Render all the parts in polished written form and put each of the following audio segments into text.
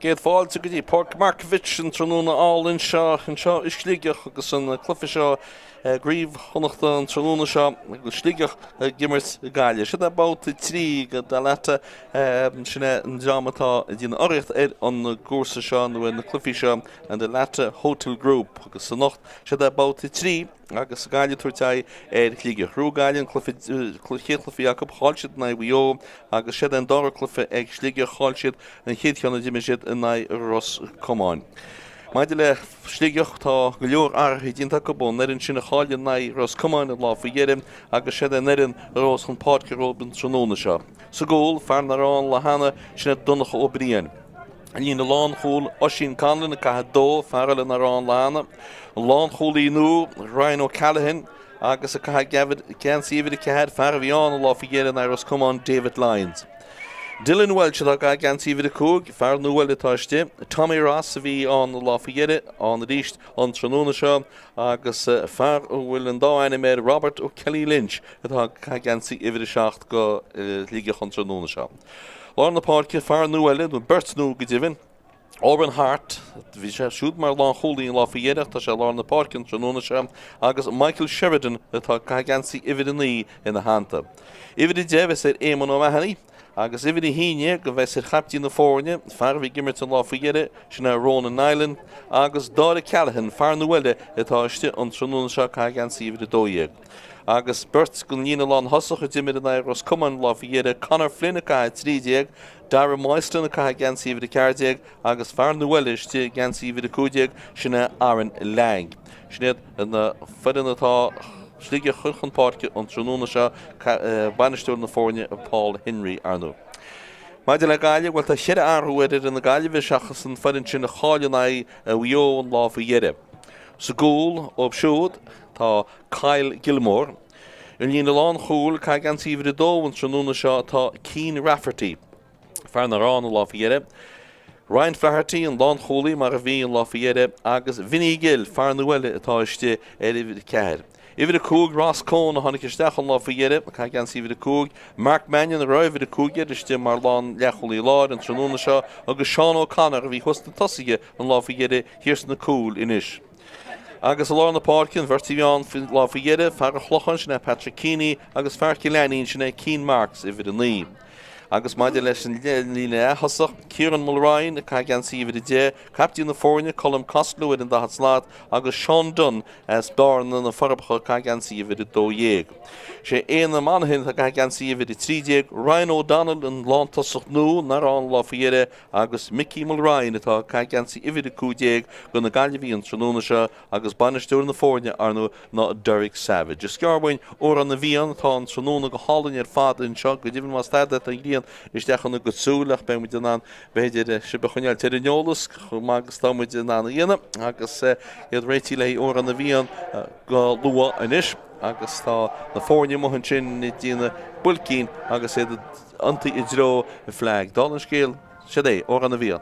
Géad fáil go dtí Páirc Markievicz an trúna áil seo is Sligeach agus an clufa seo gríomh Chonnacht an trúna seo agus Sligeach gimmert Gaillimh. Si Babhta trí go Dalata sinna an drámatá dtíana áireacht an gúrsa seo nó na clufi seo an Dalata Hotel Group agus san Nacht si Babhta trí agus Gaillimh tuairteáid Sligeach. Rú Gaillimh chéadclufi Jacob háilsead na Beo agus si an dára clufa ag Sligeach háilsead an chéadcheanna diimiisiad in na Ros Comáin. Maide le Sligeach tá go leor airthaí dínta go bun nerin sinna cháile na Ros Comáin lá fa dhéirim agus si nerin Ros chun Páirc Craobh tróna seo. Sa gcóil fear na rán le hana sinna dunacha ó bríon. An líon na lán chúil osín canlan na caithe dó fearla na rán le hana. An lán chúlaí nó Ryan O'Callaghan agus a caithe gabhad cean síomhad a cead fear a bhíán lá fa dhéirim na Ros Comáin David Lyons. Dylan Welch a gan sífid a cúg, fear nuel itáiste. Tommy Ross a bhí an láfiére an ríist an tróna seo agus fear bhfuil an dáhaine mé Robert O'Kelly Lynch atá gan sífid a seacht go Sligeach an tróna seo. Lá na Páirc fear nuel nó bert nó go ddíhann. Orban Hart, bhí sé siúd mar lá cholaí an láfiére tá sé lá na Páirc an tróna seo agus Michael Sheridan atá gan sífid a ní ina hananta. Ifid a dévis éman ó mehanní. Agus ifid i híine go bheith chaptí na fórne, fear bhí gimmert an láfiére sinna Ronan Island, agus Dáda Callahan fear nuile itáiste an tróna seo gan síomhad a dóiag. Agus bert go líana lán hosach a dimid an Ros Comáin láfiére Conor Flynn a caith trídeag, Dara Maiston a caith gan síomhad a ceardeag, agus fear nuile istí gan síomhad a cúdeag sinna Aaron Lang. Sinnéad an fadan atá Sligeach chun Páirc an tróna seo banisteúr na fórne a Paul Henry Arno. Maide le Gaillimh bhfuil tá siad arhuiidir in na Gaillimh seachas an fadan sin na cháileanna a bheo an lá fa dhéire. Sa gcúil ó siúd tá Kyle Gilmore. In líon na lán chúil cai gan síomhad a dó an tróna seo tá Cian Rafferty. Fear na rán lá fa dhéire. Ryan Flaherty an lán cholaí mar a bhí an lá fa dhéire agus Vinnie Gill fear nuile atá iste ifid a cead. Ifid a cúg Ross Cohn a tháinig isteach an lá fa dhéire, a gan síomhad a cúg, Mark Mannion a roimhid a cúgéad iste mar lán leacholaí láid an tróna seo agus Sean O'Connor a bhí chusta tosaige an lá fa dhéire hirs na cúil inis. Agus a lá na Páirc an bhirtíán lá fa dhéire fear a chlochan sinna Patrick Keaney agus fear Ciarán sinna Keane Marks ifid a ní. Agus maide leis an lína éthasach, Ciarán Mulryan a cai gan síomhad a dé, captí na fórne Colm Costello in dahat slát agus Sean Dunn as barn na farbacha cai gan síomhad a dóiag. Sé éana manhin a cai gan síomhad a trídeag, Ryan O'Donnell an lántasach nó nar an lá faoire agus Mickey Mulryan atá cai gan síomhad a cúdeag go na Gaillimh an tróna seo agus banisteúr na fórne arnú ná Derek Savage. Is Ciarán ó an na bhíon tá an tróna go hálainn ar fad in seo go dtíhann más staide a líon is dechan go súlach be muid an beidir si bechuneal teireolalas chu mágus tá muid an dhéana agus iad réití le ó an na bhíon go lua inis agus tá na fórne mohann sin i dtíana bulcín agus é anti i dro i flag. Dá an scéal sé é ó an na bhíon.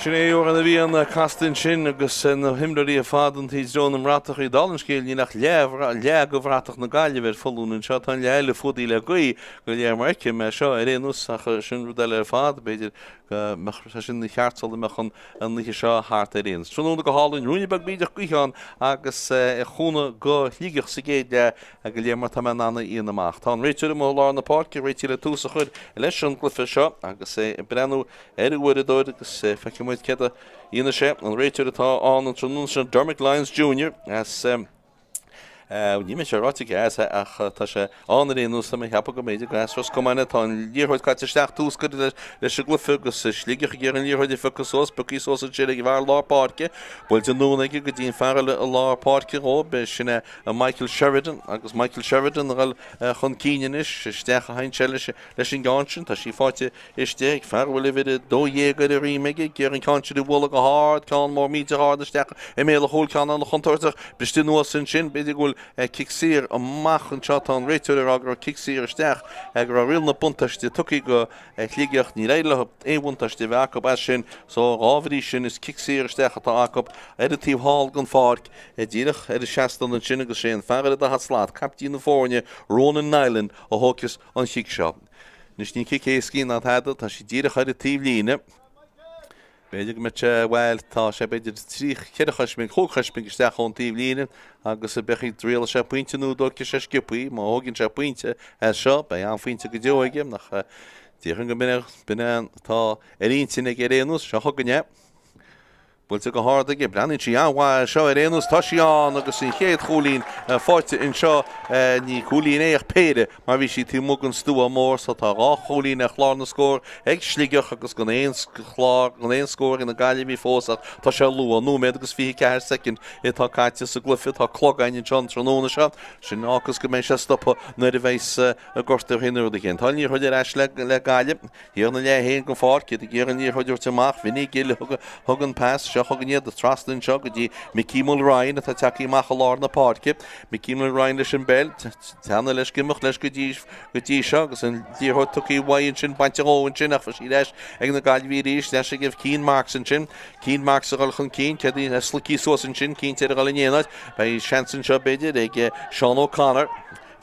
Sin é ó an a bhí an castain sin agus na himlaí a fádan tí drón am ratach í dálan scéal ní nach le go bhratach na Gaillimh ar fallún seo tá le fudí le gaí go léar Markievicz me seo ar réanús sin rudeile ar fád beidir sin na cheartsáil mechan an ní seo háart ar réon. Trúna go hálainn rúnibeg bíidir cuián agus chúna go Sligeach sa géad le a go léar mar tá anna íon amach. Tá réitiúir mó lá na Páirc réití le túsa chud leis an glufa seo agus brenn ar bhfuir a dóid agus feice muid ceda ina sé an réiteir atá an trúna sin Dermot Lyons Jr. as ní me sé ráte gas ach tá sé anréú sa mé hepa go méidir gas ros gomainine tá líorthid caiisteach túsca leis se glufa agus Sligeach ggéar an líorthid ficus sós buí sós sé ag bhar lápáce bhil an núnaige go dtíon fearil a lápáce ó be sinna a Michael Sheridan agus Michael Sheridan gal chun cíineis steach a hain se leis sin gáin tá sí fáte iste ag fearhfuil bhid dóhéagad a rimeige ggéar an cáintú bhla go hád cáin mór míide háda steach I mé a hólcán an chuntúirteach bestí nuas sin sin beidir gúil kicksír amach an chatán réiteir agur kicksír isteach agur a riil na buntaiste tuí go Sligeach ní réile éhúntaiste bheith Jacob as sin so ráhrí sin is kicksír isteach atá Jacob editíh hall gan Páirc ddíireach seaán an sin agus sé an fearad a hatslaat captí na fórne Ronan Nyland a hógus an chiic seo. Nus ní kick cín na head tá si ddíireach editíh líne Beidir met bhil tá sé beidir trí cheirechasming chóchasming isteach an tíh líine agus a bechi dréile sé puinteú dó sé skipuí má hóginn sé puinte seo bei an faointe go deoige nach tíchan go bin tá íntinnig réanús se thuganne Builte go hádaige brenin si anhha seo réanús tá síán agus sin chéad cholín fáte in seo ní cholín éach Peile mar bhí si tí mugan stú a mór sa tá rá cholín a chlár na scór ag Sligeach agus go éon scór in na Gaillimh fósach tá se lu an núméid agus fi ceir second tá caiite sa glufi tá clogain John tróna seo sin agus go méid se stoppa nuair a bheits a gortar hinú gin. Tá ní chuidir eis le Gaillimh híar na le héon go Páirc i ggéar an ní chuidirteach vinnig gil thugan pass seo chugannéad a traslan seo go dtí Mickímul Ryan atá teí meach a lár na Páirce Mickímul Ryan leis an bell teanna leis gimach leis go dtí seo agus an ddíorthid tuí bhain sin bainteóin sin ach sí leis ag na Gaillimh ríéis leis a gibh Cín Marks an sin Cín Marks a gáil chun Cín cedí slaí sós an sin Cín teidir gáil inéanaid bei seansan seo beidir ag Sean O'Connor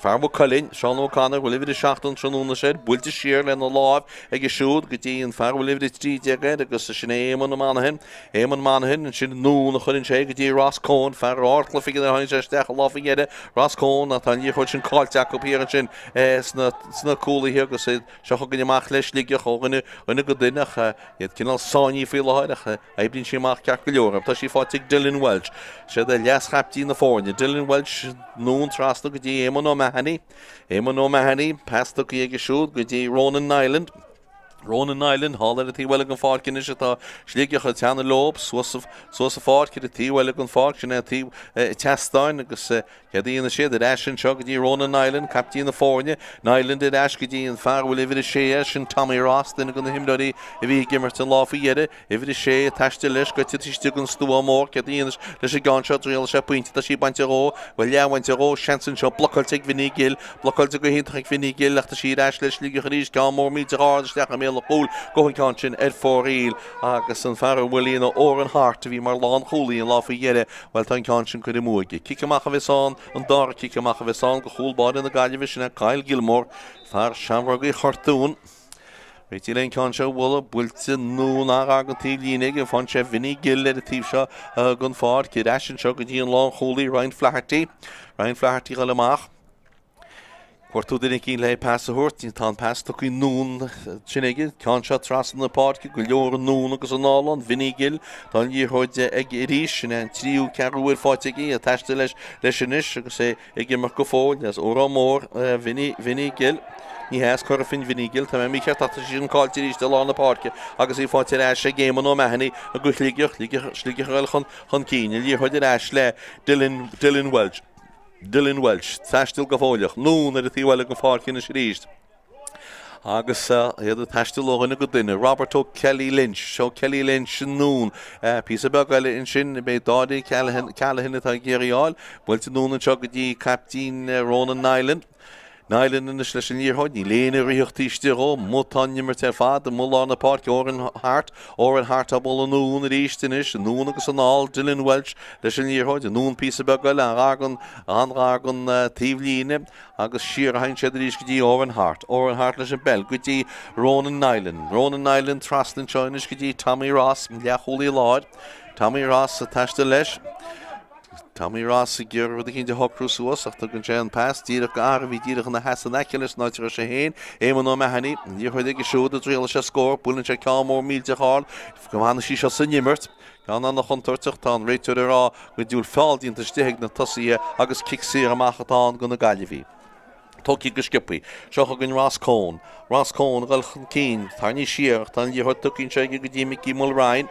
Farmo Colin, Sean O'Connor, will live the Shachton Tronuna shed, Built the sheer and the live, egg a shoot, Gitty and Far will live the street again, because the Shane on the Manahan, Eamon Manahan, and she knew the Huddin Shake, Gitty Ross Cohn, Far Ortla figure the Hunter, laughing at it, Ross Cohn, Nathaniel Hutchin, call Jacob here and Chin, it's not cool here, because it Shahogan Machlesh, Liga Hogan, when a good dinner, yet can all Sonny feel hard, I've been Shimach Calculor, after she fought Dylan Welch, she had the last happy in the phone, Dylan Welch, noon trust, look at the Eamon Eamon O'Mahony, past the Kiagashood, Giddy Ronan Nyland. Ronan Nyland, Hall at the Welligan Fark in Ishata, Sligeach at Tana Loeb, source of Fark at the T Welligan Fark, and at the Chastain, because Yadi in the shade, the Ash and Choggy, Ronan Nyland, Captain the Fornia, Nyland did Ashkady and Far will live in the Shash and Tommy Ross, then going to him doddy, if he Gimmerton Lawful Yedda, if it is Shay, attached to Lish, got to Stigan Stew more, get the English, there's a gunshot, real shop point, the sheep went to row, well, yeah, went to row, Shanson shop, Blockle take Vinny Gill, Blockle to go hit, take Vinny Gill, after she dash, Lish, Liga, come more meets hard, stack a meal of pool, going conscious, Ed for real, Agus and Farrow William or and Hart to be Marlon Holy and Lawful Yedda, well, time conscious could move. Kick him off of his on, and Dar kick him off of his on, the whole body in the Gaillimh and Kyle Gilmore, Far Shamrock Hartoon. Réití leon ceann seo bhfuil builte nó ná agan tíobh línig a bhain sé Vinny Gill le a tíobh seo gan fád cé eis an seo go dtí an lán cholaí Ryan Flaherty gal amach. Cuirtú duine cín le pass a thuirt tá pass tuí nún sinige ceann seo tras na Páirc go leor an nún agus an nálan Vinny Gill tá díorthid ag ríis sin an tríú cearúir fáitií a teiste leis inis agus é ag gimar go fáil as ó mór Vinny Gill. Ní heas chuir fin Vinny Gill, tá mé ceart tá sin cáilte ríis de lá na Páirce agus í fáilte eis sé Éamon O'Mahony a go Sligeach eile chun cíine líorthid eis le Dylan Welch. Dylan Welch, taistil go fáileach, nún ar a tíhile go Páirc in is ríist. Agus iad a taistil óhanna go duine, Robert O'Kelly Lynch, seo Kelly Lynch nún, pís a beag eile in sin bé dádaí Callahan atá géireáil, bhfuilte nún an seo go dtí Captain Ronan Nyland. Nyland in the Slish and Yearhood, ni Lena Richtistero, Mutanya Mertefa, the Mulana Park, Oran Hart Abol and Noon at Eastinish, and Noonagus and all, Dylan Welch, the Yearhood, the Noon piece of Bagel, and Ragon Tivline, Agus Sheer Hein Shedrishki, Oran Hart, Lish and Bell, Gutty, Ronan Nyland, Trastlin Chonish, Tommy Ross, Holy Lord, Tommy Ross attached to Lesh. Tommy Ross gur rud cinn de hocrúsúas ach tugann sé an pass díach gar bhí díach na hesan eicilis náidir sé héin éman nó mehanní ní chuid ag siúd a dréile sé scór búlann sé cámór mílte háil go hána sí se san nimmert gan an nach chuntarteach tá réiteú rá go dúil fáildínta stéigh na tosaí agus kick amachchatá go na Gaillimh. Tóí go skippaí, seocha gon Ross Cone galchan cín, tar ní siar, tá ní chuir tucinn sé go dtí Mickey Mulrine.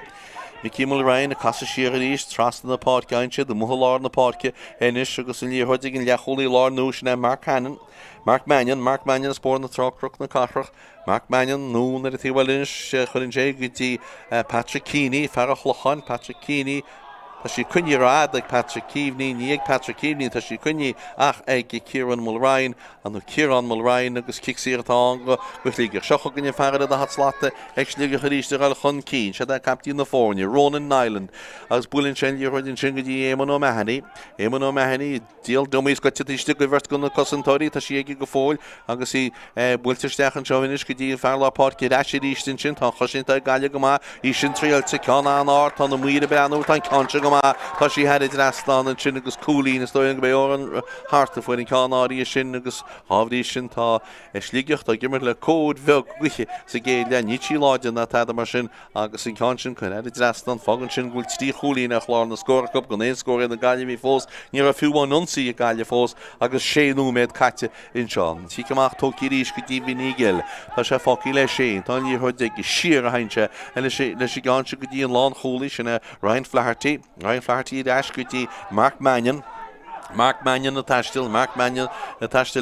Mickey Mulrine a casa siar a ríis, trastan na Páirc aintse, do muthal na Páirce, inis agus in líor chuid gin leacholaí lár núis na Mark Mannion a Spórt na Tráchtaire na Carrach, Mark Mannion nún ar a tíhhailinis chuinn sé go dtí Patrick Keaney, Ferach Lochan, Patrick Keaney, tá sí cunne rád ag Patrick Keaney, ní ag Patrick Keaney, tá sí cunne ach ag Ciarán Mulrine, an Ciarán Mulrine agus kick-sír atá go Sligeach. Seocha gonne ferad a hat slata ag Sligeach a ríiste gal chun cín, sé a captí na fórne, Ronan Nyland, agus búlinn sin líorhuiin sin go dtí éman ó mehanní, díal domís go tíiste go bhirt go na cosantóirí, tá sí ag go fóil, agus í búlteirsteach an seoinis go dtí fearla Páirc ráisi ríistin sin, tá chosinta gaile go má, í sin tríalte ceanna an áir, tá na muire beanú, tá canse go má, tá sí head rastlán an sin agus coolí na stoin go Beo an harta fuin cánáí sin agus hábhrí sin tá Sligeach tá gimmar le cód bheh gluiche sa géad le nítí láide na tada mar sin agus in can sin chun head rastlán fágann sin gúil tí cholí nach lár na scóracup go éon scóir na Gaillimh fós ní a fiúháin nonsaí a Gaillimh fós agus séanú méid caite in seán. Tí amach tóí ríis go dtí nígéil tá sé fáí le sé, tá ní chuid ag siar a haintse le sé gáinse go dtí an lán cholí sinna Ryan Flaherty dáis go dtí Mark Mannion na taistil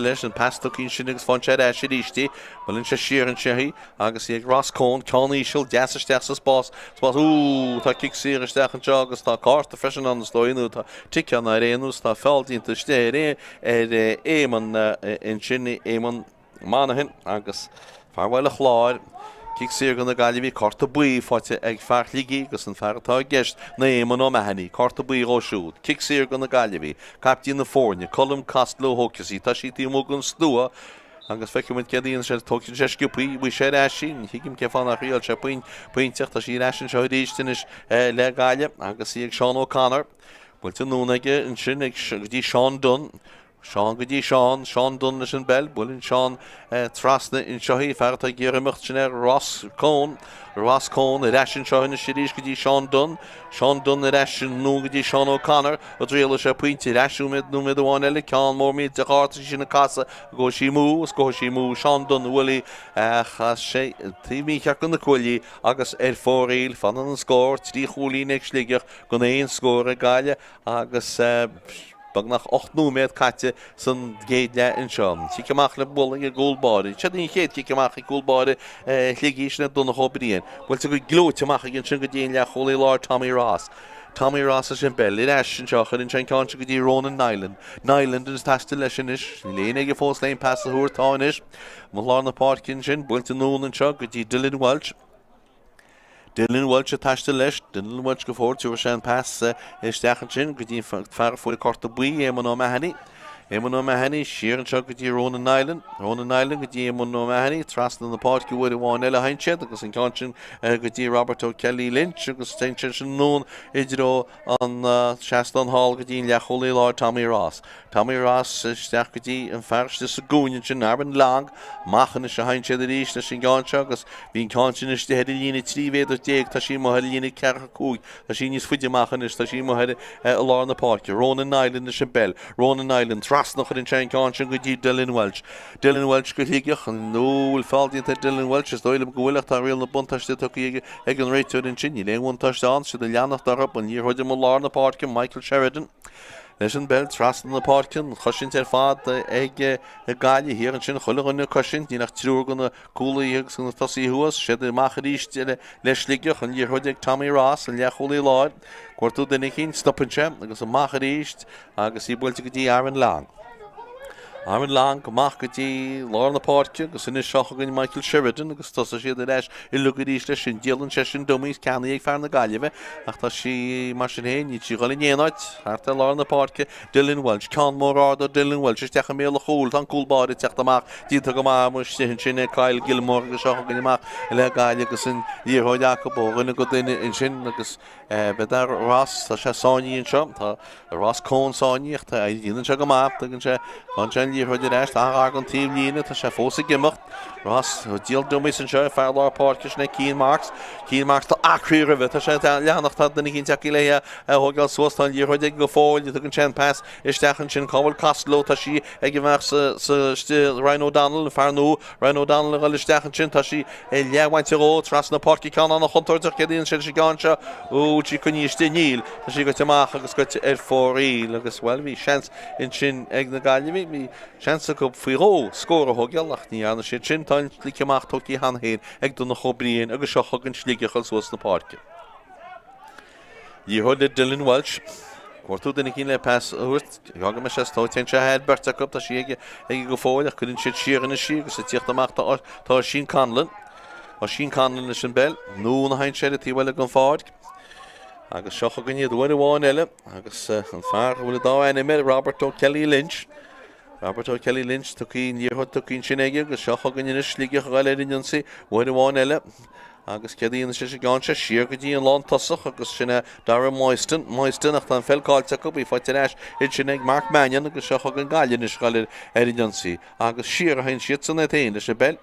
leis an pastúcinn sin agus fáin sé sé ríistí, bhfuiln sé siar an séí agus ag Ross Cone ceáníisiil deasaisteach sa spás tá kick-sír isteach an seo agus tá cáirta freisin an slóinú tá ticean ar réanús tá fáildínta stéir éman in sin éman mánahin agus fearhhaile chláir kick-sír go na Gaillimh carta buí fáte ag fearlíí agus an feartá gceist na éman ó mehanní carta buí róisiúd kick-sír go na Gaillimh captí na fórne colm castló hócasí tá sí tí mógann slua agus feicimid cedaíonn sé tócinn sé sciúpaí bhui sé sin hiigim ce fána riáil sé pointeach tá sí sin seo ríistinis le Gaillimh agus í ag Seán O'Connor bhfuilte núnaige an sin ag dtí Seán Dunn Seán go dtí Seán Dunn leis an bell, bhfuiln Seán trasna in seoí feartá ggéirimecht sin Ross Cone a reisin seoinna sé ríis go dtí Seán Dunn a reisin nó go dtí Seán O'Connor a dréile sé pointe reisiúmid nó mid amháin eile ceán mór míid de cháirta sin na casa go sí mú Seán Dunn bhfuilí sé tííceach go na cuilí agus fóréil fan an scór trí cholín ag Sligeach go éon scór a Gaile agus bag nach 8 núméid caite san géad le in seán. Sí ceach le bula a gúlbári. Se ní chéad ceach i gúlbári chligís na donna chobríon. Bhfuil go glóteach gin sin go dtíon le cholí lár Tommy Ross a sin bell, i reis sin seachar in sin cáinte go dtí Ronan Nyland is taiste leis sin is, léana ag fós léon pass a thuairtáin is, má lár na Páircinn sin, builte nún an seo go dtí Dylan Welch a taiste leis, Dylan Welch go fór túair sé an pass isteachchan sin go dtí fear fuil carta buí éman ó mehanní siar an seo go dtí Ronan Nyland go dtí éman ó mehanní trasna na Páirc go bhfuil bháin eile haintse agus an cáin go dtí Robert O'Kelly Lynch agus teinte sin nún idiró an Seaston Hall go dtí le cholí lár Tommy Ross isteach go dtí an fearste sa gúin sin arban lang machchan is a haintse a ríis na sin gáinse agus bhín cáin is de head lína tríhéidir déag tá sí mo lína cecha cúig tá sí níos fuide machchan is tá sí mo head a lár na Páirc Ronan Nyland is sin bell Ronan Nyland trasnach in sein cáin sin go dtí Dylan Welch go hiigeach an nóil fáildínta Dylan Welch is dóilm go bhfuileach tá rial na buntaiste tuí ag an réiteúir in sin le bhaintáisteán si de leannacht darab an níor chuide mo lár na Páirc Michael Sheridan leis an bell trasna na Páircin chosin fad ag Gaillimh hir an sin chulaganna cosin ní nach trúr gona cúlaí agus na tosaí thuas sé de macha ríiste le Sligeach an níor chuide ag Tommy Ross an le cholí láid cuairtú denna cinn stoppanse agus an macha ríist agus í builte go dtí Aaron Lang Armin Lang, Markievicz, Lorna Páirc, agus in Seochagan Michael Sheridan, agus tá siad leis I lugadís leis sin Dylan sin dummies canna ag fear na Gaillimh, ach tá si mar sin héin, ní si gáil néanaid, harta Lorna Páirc, Dylan Welch, Conmór Arda, Dylan Welch, is teach méle chúl, tan cúlbáid teach amach, dínta go má mu sin Kyle Gilmore agus Seochagan amach, le Gaillimh agus in Díorthóid Jacob rinne go duine in sin agus bedar Ross, tá sé sáinní in seo, tá Ross Cohn sáinní, tá dhéanaan se go má, tugann sé Van Díorthóid reist a an tíim líine tá sé fósa gimimecht, Ross díal dummies in seo fear lá Páirc na Ciarán Marks tá acrí ribh tá sé leannach tá duna cinn teací le thugáil suastáin Díorthóid go fáil tugann sin pass isteachchan sin Cabhal Costello tá si ag bheith sa Ryan O'Donnell fear nó Ryan O'Donnell go isteachchan sin tá si lehainte ró tras na Páirc can an chuntóirteach cédaíonn sin si gáinse ó tí chuníiste níl tá si go teach agus go fóí agus bhfuil bhí seans in sin ag na Gaillimh bhí seansa go faoiró scóra thugealach ní anna sé sin táin líceach tóí han héin ag duna chobríon agus seochagan Sligeach suas na Páirc. Díorthóid Dylan Welch Cuirtú duna cinn le pass uairt, gaga me sé tóitein se head berta cup tá si ag go fáil ach chunn siad siar na sí agus tíocht amach tá sin Conlon. Tá sin Conlon is an bell, nó na hain sé a tíhile an fád. Agus seochagan iad bhain eile agus an fear bhfuil dá aine mé Robert O'Kelly Lynch. Robert O'Kelly Lynch tucín díorthóid tucín sin aige agus seochagan ina Sligeach gaile rinionsaí bhain eile. Agus céadaíonn sé gáinse siar go dtí an lán tosach agus sinna dara Moiston ach tá fellcáilte go bhí fáilte leis in sin ag Mark Mannion agus seochagan Gaillimh is gaile rinionsaí. Agus siar a hain siad san étain leis sé bell.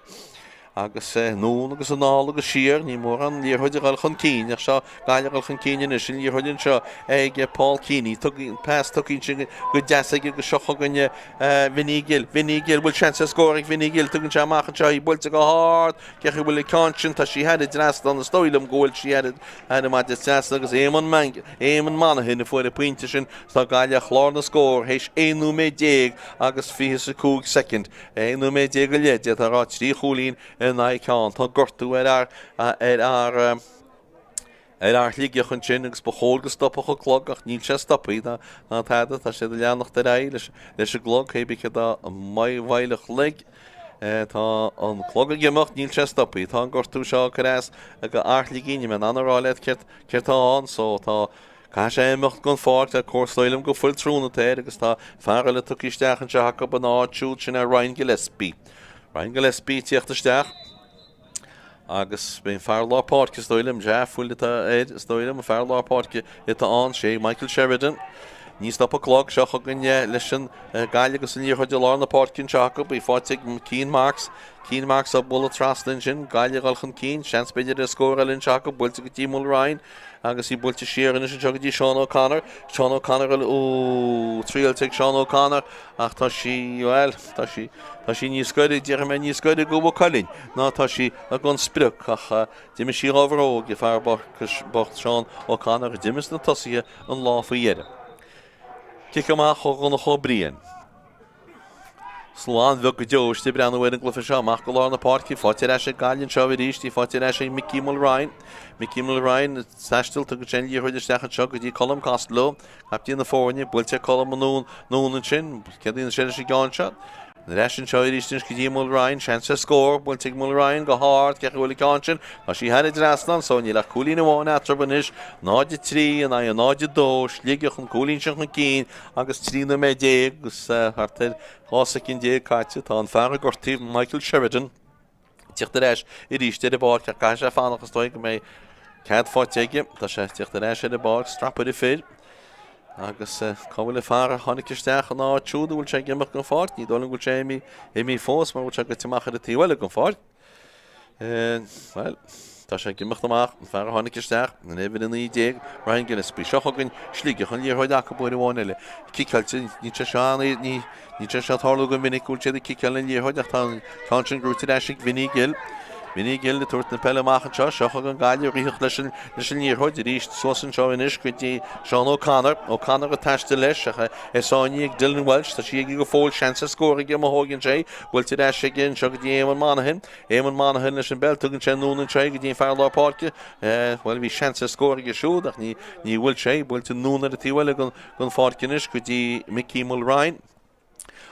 Agus nún agus an nála agus siar ní mór an Díorthóid gal chun cín ach seo Gaillimh gal chun cíine is sin Díorthóidin seo ag Paul Keaney pass tucín sin go deasaigh agus seochagan Vinigil bhfuil chance scóraigh Vinigil tugann sé amachchan seo í builte go hard ceach bhfuil cáin tá si headid dras an na stoilm ggóil si headid má deas agus éman manahin na fuair a puinte sin tá Gaillimh chlár na scór hééis 1-10 agus 22 second 1-10 go léide tá rá trí cholín in Icon, tá gortú ar Sligeach an sin agus bechóil go stoppach go clog ach níl sé stoppaí ná táda tá sé leannach de ra leis a glog hébice a mai bhailech le tá an clog a gimimecht níl sé stoppaí tá an gortú seo carás a go Sligeine me anráile ceirtáán so tá Cá sé éimecht gon fáirt a córsleilm go fuil trúna téir agus tá fearile tucisteach an se Jacob an áitiúil sin a Ryan Gillespie. Ryan Gillespie tíochttasteach agus bíon fear lá Páirc stoilm fuil stoilm a fear lá Páirc ita an sé Michael Sheridan. Ní stoppa clog seochagan leis an Gaillimh agus an Díorthóid lá na Páircin Jacob í fáilte Ciarán Marks a bula traslan sin Gaillimh gal chun cín seans beidir a scóra linn Jacob builte go dtí mul Ryan agus í builte siar in sin jogadí Sean O'Connor tríalteigh Sean O'Connor ach tá si níos scoide dear me níos scoide go bhcolín ná tá si a gon sprioc ach diime sí overóg i fear bocht Sean O'Connor a dimas na tosaithe an lá faoi dhéire. Cic amach chu na chobríon. Slán bheh go deos tí breanna bhfuin glufa seo amach go lá na Páirc fáilte leis Gaillimh seo bhí ríist fáilte leis Mickey Mulryan saistil tu go sin Díorthóid isteach seo go dtí Colm Costello captíí na fórne builte Colm nún an sin céadaíonn sin sé gáinse. Leis an seo ríistins go dtí Mulryan seansa scór builte Mulryan go hard ceach bhfuil gáin tá sí head draslan so ní le cúlín amháin atrabanis náide trí a náide dó Sligeach an cúlín sin chun cín agus 3-10 agus hartar hása cin dé caite tá an fear gortaí Michael Sheridan tíochtta leis I ríiste de bar ceach cai sé fánachas dóid go mé cead fáteige tá sé tíochtta leis de bar strappa de fér agus cábhfuil fear a tháinig an áitiúd bhfuil sé gimimeach go fáirt ní dóla bhfuil sé mí fós mar bhfuil sé go teach a tíhile go fáirt. Well, tá sé gimimeach amach an fear a tháinig na éhfuil in 10 Ryan Gillespie seochagan Sligeach an Díorthóid acu buir bháin eile. Cicailte ní sé seán ní sé seáthú go minic bhfuil sé cicáil in Díorthóid ach tá sin grúta leis Vinigil na tuairt na Peile amachchan seo seochagan Gaillimh ríoch leis an Díorthóid ríist sosan seo inis go dtí Sean O'Connor a taiste leis sáinní ag Dylan Welch tá si go fóil seansa scóraigh am thógann sé bhfuilte leis sé gin seo go dtí éman manahin leis an bell tugann sé núna sé go dtí fear lá Páirc bhfuil bhí seansa scóraigh siúd ach ní bhfuil sé bhfuilte núna a tíhile gon fáircinis go dtí Mickey Mulryan.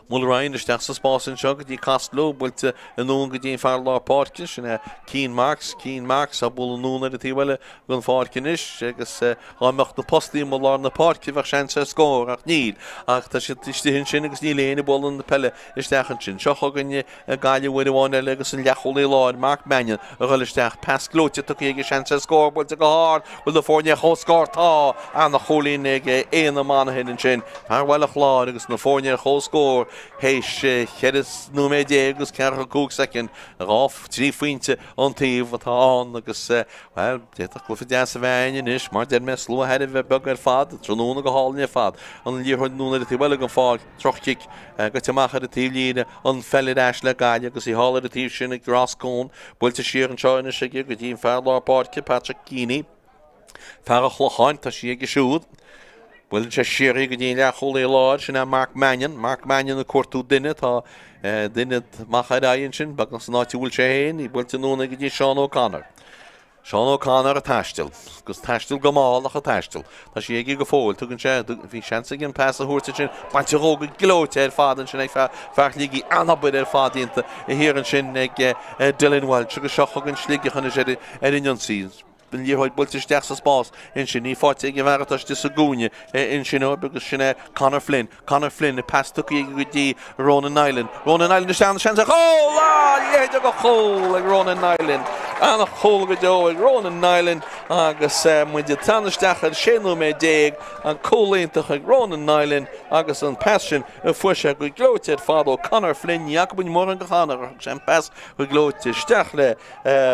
Mulrain is that's Spórt in Chonnacht die Castlo but no good in far law Páirc and Keen Marks a bull no the Tiwelle gun Fárcinis agus I'm the posti mular na Páirc ver chance score ach need ach ta shit hin sin agus ní léine ball in the Peile is dechan sin Seochagan Galway with one legus in Lechol Lord Mark Mannion a Gulistach pass glote to get chance score but to go hard with the Fornia ho score ta and the holy nigga in the man hin sin har well a law agus na Fornia ho score hey Cheris no me agus Carol Cook second off 3 points on TV with on agus well det Clifford dance van is maar den mes slow ahead of bugger fad so no go hall in fad on hier hod no the well go far Tráchtaire got to make the team leader on Felle Ashle Gaillimh agus he hall the team shin Grascone built to share and China shige go team Fátharta Páirc Patrick Keeney Farachlochain ta she geshoot well just share go team Lechol Lord and Mark Mannion the court to dinner ta dinner machadain shin but not you will chain he built to no go Sean O'Connor a tastil, because tastil gamal a tastil. Ta she go forward, took and share, if he chance again pass the horse chin, but to rogue gloat her father and shin fartligi anna by their father into here and shin Dylan Welch, sugar shock and Sligeach and a Edinyon seas. Ben hier hoort bultisch derse Spórt in sin ní fáte ige bhar tas de sagúne in sin agus sinna Conor Flynn the pass took go dí Ronan Island is down the chance yeah go hole like Ronan Island and a hole go do Ronan Island agus when the tanistach shenu me dig and coolint to Ronan Island agus an passion fuisha go gloted fado Conor Flynn Jacobin morgen gegaan sem pass go gloted stachle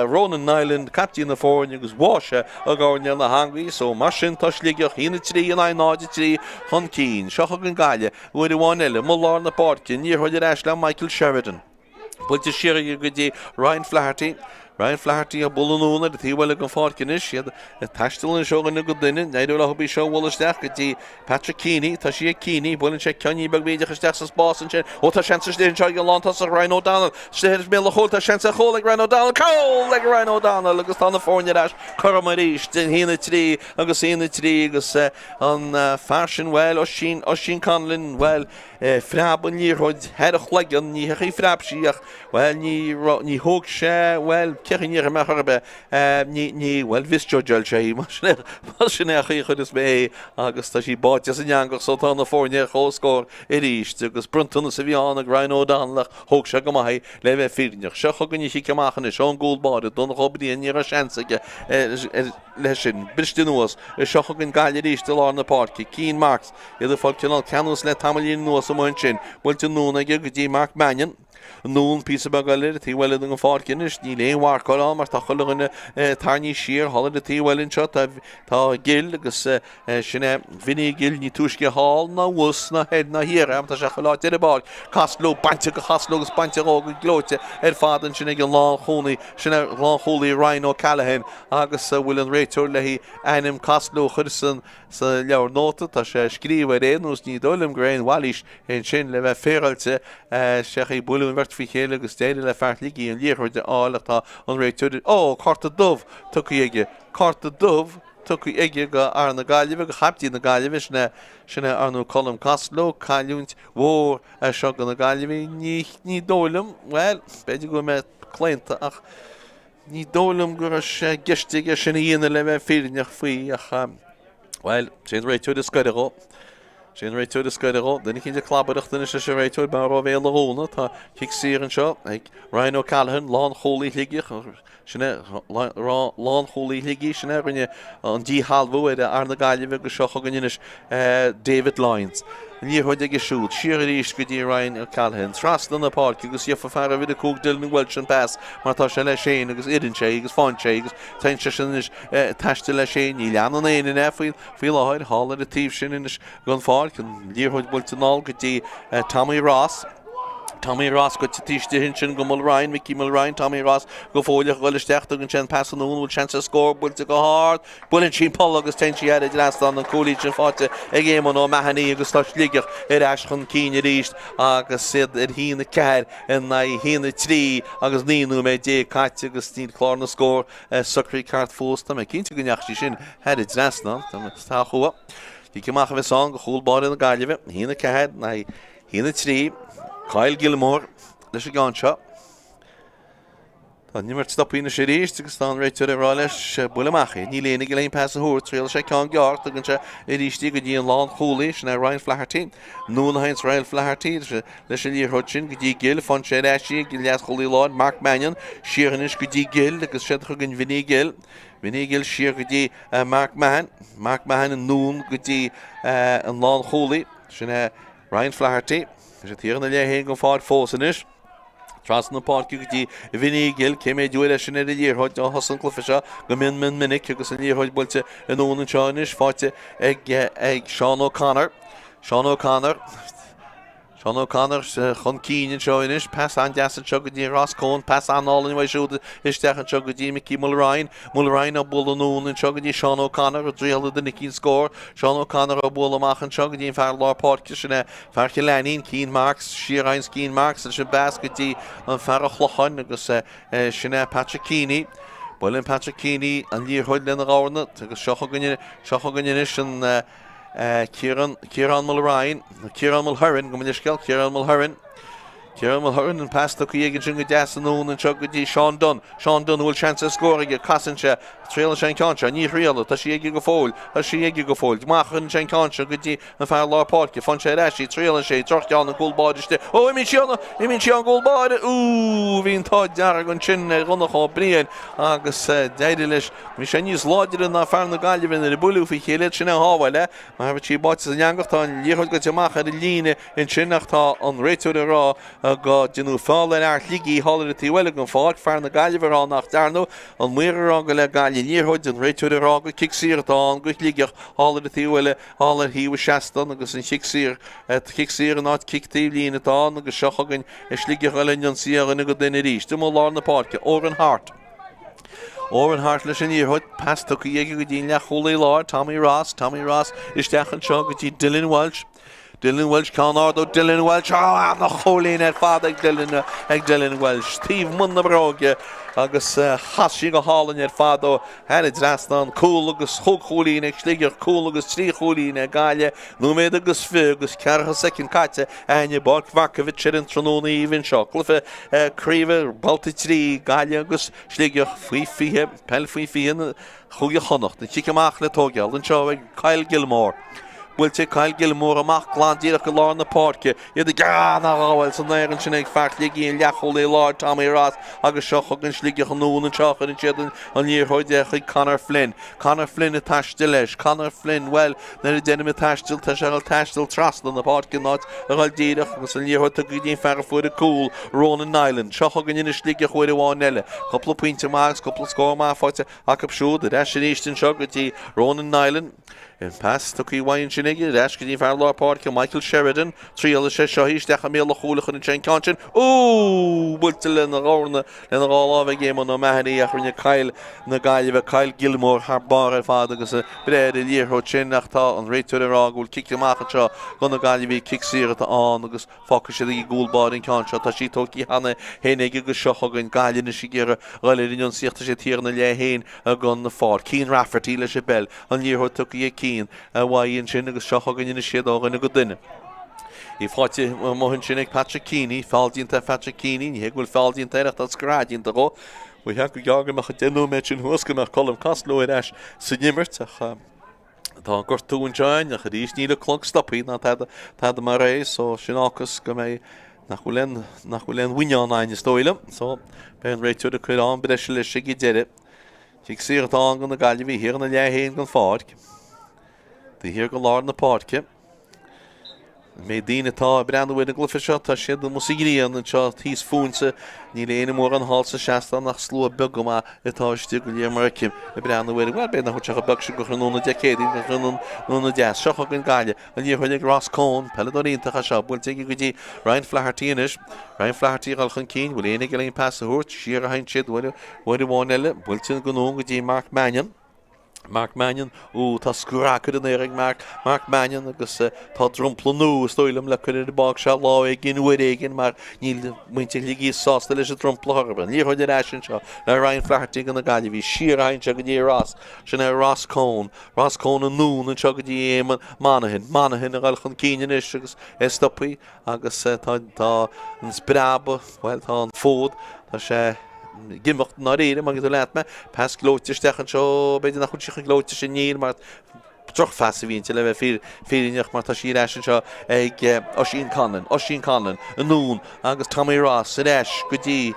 Ronan Island captain the forward agus Washa a going in the hungry so machine to Sligeach in the tree and I nod the tree on Keen Seochagan Gaillimh with the 1-0 Mular na Páirc near Hoidir Ashla Michael Sheridan but the Sherry good day Ryan Flaherty a bullununa the Tiwelle go Fárcinis she had a tastil and show in a good dinner I don't know be show well as that good Patrick Keeney Tashi Keeney bullen check Kenny Bagbeja gestas Spórt and what a chance to enjoy your long toss of Ryan O'Donnell says Bill the whole chance a hole like Ryan O'Donnell cool like Ryan O'Donnell look on the Fornia dash Coromarish in the tree agus in the tree agus on fashion well Oshin Conlon well Frabon year hood head of legan ni frabshiach well ni hook share well Kerin hier maharbe ni well visjo jolchay machine khudis be agus ta shi bought just in younger so on the Fornia goal score it is agus Brunton Sevian Ryan O'Donnell hook shagamai leve firnich shogan ni kamachen is on goal bought don robdi in your chance lesson bistinuos shogan Gaillimh still on the Páirc Keen Marks the functional canons let Tamalin no so munchin well to no na gedi Mark Mannion Noon piece of Gaillimh the well in the Fárcinis ní le war call mar ta chulugin tarni sheer hol the tea well in shot ta Gil agus sinne Vinny Gil ní tuske hall na was na head na here am ta chocolate the ball Castlo bante Castlo bante og glote father sinne long holy sinne long holy Ryan O'Callaghan agus William Rachel lehi anim Castlo Hudson sa leor nota ta skrive det nos ní dolum grain wallish in sin le feralte Sheikh Bulun vert fi hele agus stede le fartligi en leer de alata on Rachel Carta Dove took ige go ar na Gaillimh go chaptí na Gaillimh sinna arnú colm Castlo caiúnt mhór seo go na Gaillimh ní dólam well beidir go me clénta ach ní dólam gur geistige sinna íana le bheith fírinneach faoi ach well sé réitú de scoidiró Sin réitú de scoidiró den cinn de clabadacht den is sé réitú bar ó bhéal aróna tá kick síran seo ag Ryan O'Callaghan lán cholí ligiach sinne lán cholí ligi sinne rinne an dí halbú ar na Gaillimh go seo chuganis David Lyons ní hoid ag siúd siar ríis go dtí Ryan O'Callaghan tras na Páirc agus ia far vid a cúg dil na Welsh an pass mar tá sé le sé agus idirn sé agus fáin sé agus tain sé sin is taiste le sé ní lean an éine faoi láid hall a tíb sin inis gon Páirc an líorthid bultanál go dtí Tommy Ross got to teach the hinchin go Mulrain, Mickey Mulrain, Tommy Ross go fóileach goisteach and chen pass on the one chance to score but to go hard bullen she Paul agus ten she had last on the Coolidge and fought a game on Mahani agus Sligeach Ashcon Keen East agus said that he in the car and he in the tree agus Ninu made J catch agus Steve Clarn score Suckery card forced them keen to go sin had it last on them Kickoff we song goalbar in Gaillimh. Hína cead na hína trí. Kyle Gilmore. Leis a gánseo. Tá nimmer stopí na sé ríist agus tá réit tuair rá leis bulamachí. Ní léana go léon pass a thuair tríal sé ceann geart agus se i ríistí go dtíon lán cholaí sin Ryan Flatharty. Núna hains Ryan Flatharty leis an líorthid sin go dtí Gil fan sé eisí go leas cholaí láin Mark Mannion siarannis go dtí Gil agus sé chu gin Vinny Gil. Vinny Gil siar go dtí Mark Mahan. Mark Mahan an nún go dtí an lán cholaí sin Ryan Flatharty. Sé tíar na léhéin go fád fósanis. Tras na Páirc go dtí Vinny Gil cé mé dúil leis sin ar a díorthid á hosan clufiise go minic agus an díorthid builte an ón an seánis fáte ag Seán O'Connor. Seán O'Connor chun cíinn seoinis, pass an deasan seo go dtí Ross Cohn, pass an álan bhaid siúd isteach an seo go dtí Mickey Mulrine á bula nún an seo go dtí Seán O'Connor a dríalad den nicín scór. Seán O'Connor á bula amach an seo go dtí fear lá Páirc sinna fearche lenín Ciarán Marks, Ciarán Ciarán Marks an sin bas go dtí an fear a chlochain agus sinna Patrick Keaney. Bwylyn Patrick Keaney an líorthid lena gána agus seo gannis an Ciarán Mulrine, Ciarán Mulhurin, go munisceil Ciarán Mulhurin. Ciarán Mulhurin an pass go dhéigean sin go deas an nún an seo go dtí Sean Dunn. Sean Dunn bhfuil chance a scóir ige casanse tréal sé canse, ní rialú, tá sí ige go fóil, Machchan sé canse go dtí an fear lá Páirc, fan sé eisí tréal sé trochtáil na gúlbáidiste. Ó imín seán gúlbáide. Bhín tá dear an sin runnachá brian agus déidir leis mí sé níos láidir na fear na Gaillimh in bulu fi chéile sin hábhaile, mar bhí tí báte an angachta an líorthid go teach ar líne in sinnachtá an réitú rá go dinu fáil ar Sligeach hálar tí bhile go fád fear na Gaillimh rá nach darnú an muir rá go le Gaillimh níorthid an réitú rá go kicksír tá go Sligeach hálar tí bhile hálar híh seastan agus an kicksír an áit kicktíh lína tá agus seochagan Sligeach eile an siaran go duine ríist. Du má lá na Páirc, Oran Hart leis an níorthid, pass tu go dhéige go dtí le cholaí láir, Tommy Ross isteach an seo go dtí Dylan Welch Conardo, Dylan Welch na cholín ar fad ag Dylan Welch. Steve Munna bróge agus hasí go hálan ar fad ó head drastan cool agus thug cholín ag Sligeach cool agus trí cholín ag Gaillimh nó méid agus fi agus cearcha second caite aine Markievicz ar an tróna íhann seo. Clufa Craobh Babhta trí Gaillimh agus Sligeach faoi fihe, Peile faoi fihe chuige Chonnacht. Na tíce amach le tógeal an seo ag Kyle Gilmore. Bhfuilte Kyle Gilmore amach glándíach go lá na Páirc. Iad gan áhfuil san éireann sin ag feart ligíon leacholaí láir Tommy Ross agus seo chugann Sligeach an nún an seachar an siad an níorthid chuig Conor Flynn. Conor Flynn a taistil leis. Conor Flynn, well, na a déanam a taistil tá se taistil trastal na Páirc náid a gáil díadach agus an níorthid a gúdíon fear fuair a cool Ronan Nyland. Seo chugann in Sligeach chuir bháin eile. Coppla puinte mags, coppla scór má fáte acab siúd a deis sin éistin seo go dtí Ronan Nyland. In pass took he wine shinigi, Ashkin Far Law Park, Michael Sheridan, Trial Shahish, Dachamil Hulachan and Chain Conchin. Oh, Bultil and the Rorna and all of a game on the Mahdi, Afrin Kyle, Gaillimh, Kyle Gilmore, Harbar, Father, because a bread a year, Chonnacht, and right to the rog will kick him out. Gonna Gaillimh kicks here at the on, because Focus the gold bar in Concha, Tashitoki Hannah, Hennig, Shohogan, Gaillimh, Shigira, Rolling Sirta here in the Lehain, a gun the fort, Keen Rafferty, Le Chapelle, and year took a key. Why sin agus seochagan ina siad ágan go duine. Í fáte mohann sin ag Patrick Keaney, fáildínta Patrick Keaney, ní bhfuil fáildínta éireachta scráidínta go. Bhui heacu geagan meach denú méid sin thuasca meach Colm Costello ar eis sa nimmert ach tá gortú an teáin ach a dís níle clog stoppaí ná tá mar rééis so sin ácas go mé nach bhfuil len wineán aine stoile, so ben réitiú a chuirán breis leis sig i deire. Fick sér tá gan na Gaillimh hir na lehéin gan Páirc. The here go Lord na Páirc. Mé díine tá breanú na glufiise tá siad an musíon an seo tíos fúnsa ní léana mór an hálsa seasta nach slú a bugam a itáistí go léar Markievicz i breanú bhil be na chuteach a bug go chunúna decéadí go chunúna deas seocha gan Gaillimh an dhéar chuig Ross Cohn peledoríonntacha seo builte go dtí Ryan Flatharty inis Ryan Flatharty alchan cín bhfuil éananig léon pass a thuirt siar a hain siad bhfuil bháin eile builte go nún go dtí Mark Mannion Mark Mannion tá scrúracad in éireann Mark Mannion agus tá drumpla nó stoilm le chuir de bag se lá gin uair éigean mar níl muinte ligí sásta leis a drumpla harban. Ní chuid éisisin seo le Ryan Flaherty gan na Gaillimh hí siarhain se go dtí Ross sin Ross Cone an nún an seo go dtí éman Monaghan a gáil chun cíine is agus stoppaí agus tá an sbraba well tá an fód tá sé Gimmocht na réire mag leat me pas glóiteisteach an seo beidir nach chun glóite sin níl mar troch fast vín le féineach mar tá sí éisisin seo ag Oisín Conlon an nún agus Tommy Ross a éis go dtí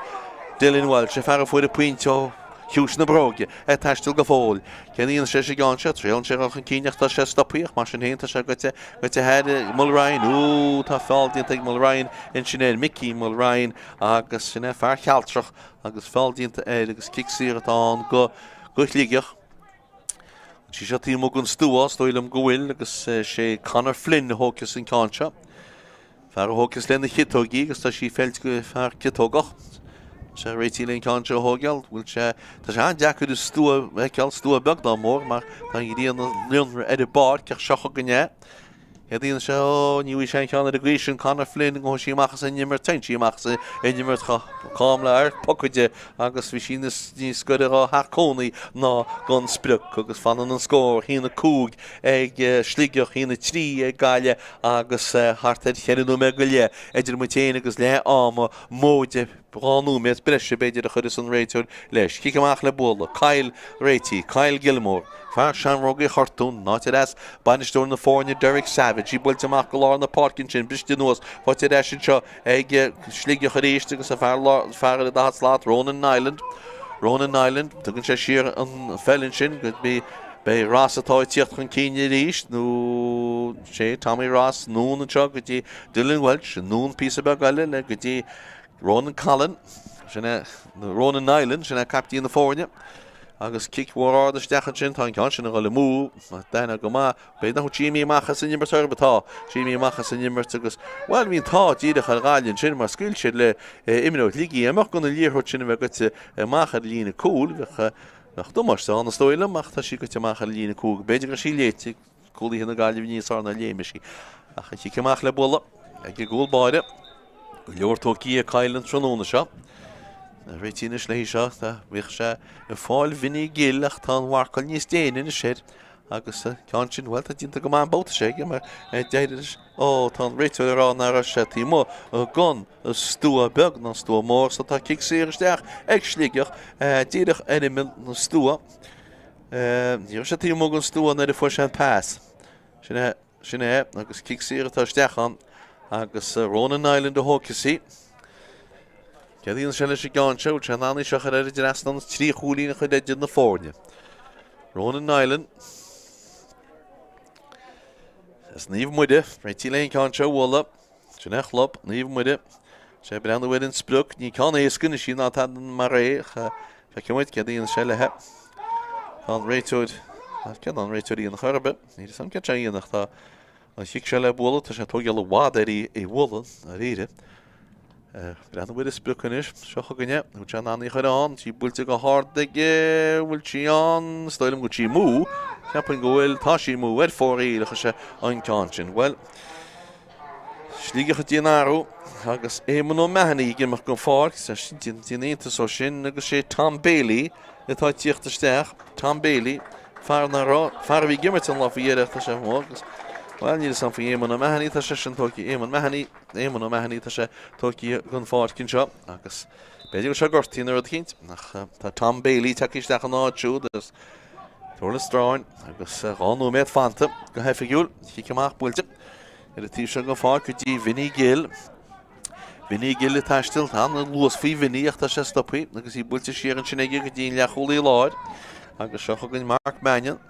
Dylan Welch a fear fuair a puinte Hús na bróge teistil go fóil. Ceíon sé sé gáin se tríann sé an cíineach tá sé stopíoch mar sin hénta se goite head Mulryan tá fáildíon ag Mulryan in sin Mickey Mulryan agus sinna fear chealtrach agus fáildíonnta agus kicksaí atá go Sligeach. Sí sé tí gon stúá stoilm go bhfuil agus sé Conor Flynn hócas in cáinse. Fear hócas lena chitógaí agus tá sí féilt go fear citógach. Se réití leon cáinse hógeal bhfuil sé tá sé an deacuú stúa beag dá mór mar tá í dtíana leonra bar ceach seocha gné. Dtíana se níú sé ceanna a gréisisin Conor Flynn go síachchas in nimmer tein síachchas in nimmer cáam le air pocuide agus bhí sin ní scoide á thcónaí ná gan spruc agus fanan an scór hína cúg ag Sligeach hína trí ag Gaile agus hartid cheanú me go le idir mu téine agus le áma móide bránú met breise beidir a chuir an réiteúr leis. Cic amach le bóla Kyle Gaillimh Fear seanrógaí chartún náte as bainisteúir na fórne Derek Savage í builte amach go lá na Páircin sin briste nuas fáte éisisin seo ag Sligeach a réiste agus a fear a dá slát Ronan Island tugann sé siar an fellin sin go be Ross atá tíocht chun cíine ríist nó sé Tommy Ross nún an seo go dtí Dylan Welch nún písa be gaile le go dtí Ronan Cullen sinna Ronan Island sinna captaí na fórne agus kickhór de stechan sin tá cean sin go le mú déna go má be nach tíí machchas in nimmer betá tíí machchas in nimmer agus well hín tá díide a gáilinn sin mar skill si le imó ligí amach gona líorthút sin bheith gote machchar lína cúil nach dumarsta an stoile mach tá si gote machchar lína cúg beidir go sí léite cúlaí hinna Gaillimh níos ána léimiisi a chi ceach le bolla ag go gúlbáide go leortóí a caiilen tróna seo réitíine lei seo bhíh sé i fáil vinní gilach tá bhhacail níos déanaine séir agus cean sin bhfuil a dínta go má bóta sé mar déidir tá réiteúil rá ná sé tí mó gan stúa beag ná stúa mór sa tá kicksaíisteach ag Sligeach díadach inimil na stúa. Níor sé tí mó an stúa na fu sé pass. Sinna agus kicksaíirtá stechan agus Ronan Island a hócasí. Ceadíonn se leis gáin seo te náí seo ar idir as an trí chúlína chu idir na fórne. Ronan Island is níomh muide réití leon cáin seo bhla sinna chlub níomh muide sé breanna bhfuil in spruc ní cáin éascan sí ná tan mar ré feicemuid ceadíonn se lethe an réiteúid cean an réiteúí an chorbe ní sam ce íonach tá an chiic se le bhla tá sé tógeal le bhád i bhla a réire. Breanna bhfuil is sprucanis seocha gonne ú te náí chuán tí builte go háda bhfuil tí an stoilm go tí mú ceapan go bhfuil tá sí mú ar fórí lecha sé an cean sin. Well Sligeach a díanárú agus éman ó mehannaí gimach go Páirc tíanaanta ó sin agus sé Tom Peile atá tíochttasteach Tom Peile fear bhí gimmert an láfaíireachta sé mógus. Well níl san fao éman ó mehannaí tá sé sin tóí éman ó mehannaí tá sé tóí gon Páircin seo agus beidir go se gortaí ar chéint nach tá Tom Peile takeíisteach an áitiú agus tuair le stráin agus gáú méid fanta go hefigiúil chi amach builte ar a tí se go Páirc go dtí Vinní Gill le taistil an luas faoi Vinníocht tá sé stoppaí agus í builte siar an sinnéige go dtíon le cholaí láir agus seocha gon Mark Mannion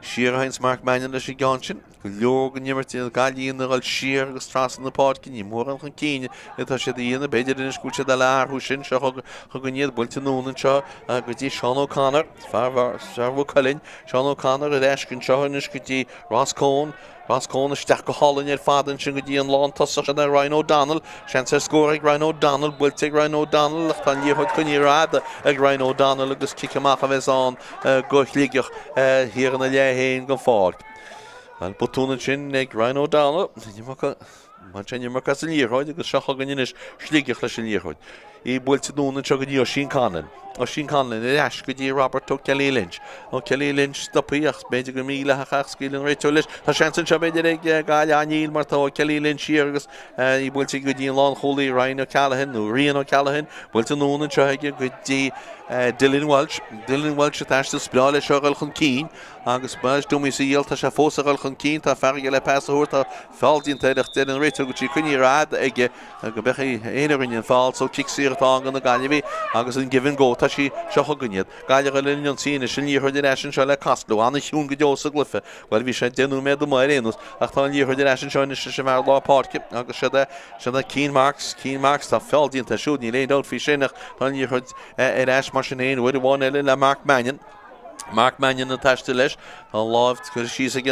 Siarhains Mark Mannion leis i gáin sin Leor nimmert in Gaillimh al siar agus tras na Páirc ní mór an cíine tá sé dhéana beidir in scúte de láthú sin se chuganiad builte núnan seo go dtí Seán O'Connor bhú choilinn Seán O'Connor a eiscin seo is go dtí Roscón isteach go hálainn ar fadan sin go dtí an lán tosach an Ryan O'Donnell sean sa scóir ag Ryan O'Donnell builte ag Ryan O'Donnell ach tá líomhid chuníráda ag Ryan O'Donnell agus cicamach a bheits an go Sligeach hir an na léhéin go Páirc. An botúna sin ag Ryan O'Donnell man sin mar cas líorthid agus seach gan inis Sligeach leis an líorthid. Í builte núna seo go dtí ó sin canan. Ó sin canan i eis go dtí Robert ó Kelly Lynch. Ó Kelly Lynch stoppaíoch beidir go míle a scílann réitú leis. Tá seansan seo beidir ag gáil aníl mar tá Kelly Lynch agus í builte go dtí an lán cholaí Ryan O'Callaghan nó Rian O'Callaghan builte núna seo ag go dtí Dylan Welch a teiste spráil seo gal chun cín agus bais dúmí síal tá sé fósa gal chun cín tá ferge le peasúir tá fáildínta ag an réitú go tí chuní rád ige go becha éanarin an fáil so kick síirtá an na Gaillimh agus an given go tá sí seo chuganiad. Gaillimh a linn an sína sin líorthid ar eisian seo le Castlú anna hiún go deosa glufa bhil bhí sé denú méad do mar réanús ach tá an líorthid ar eisian seo is sé mar lá Páirc agus sé Keen Marks tá fáildínta siúd ní léon dát fhí sinach tá an líorthid ar eis mar sin éon bhfuil bháin eile le Mark Mannion na teiste leis tá láimh chu síos ag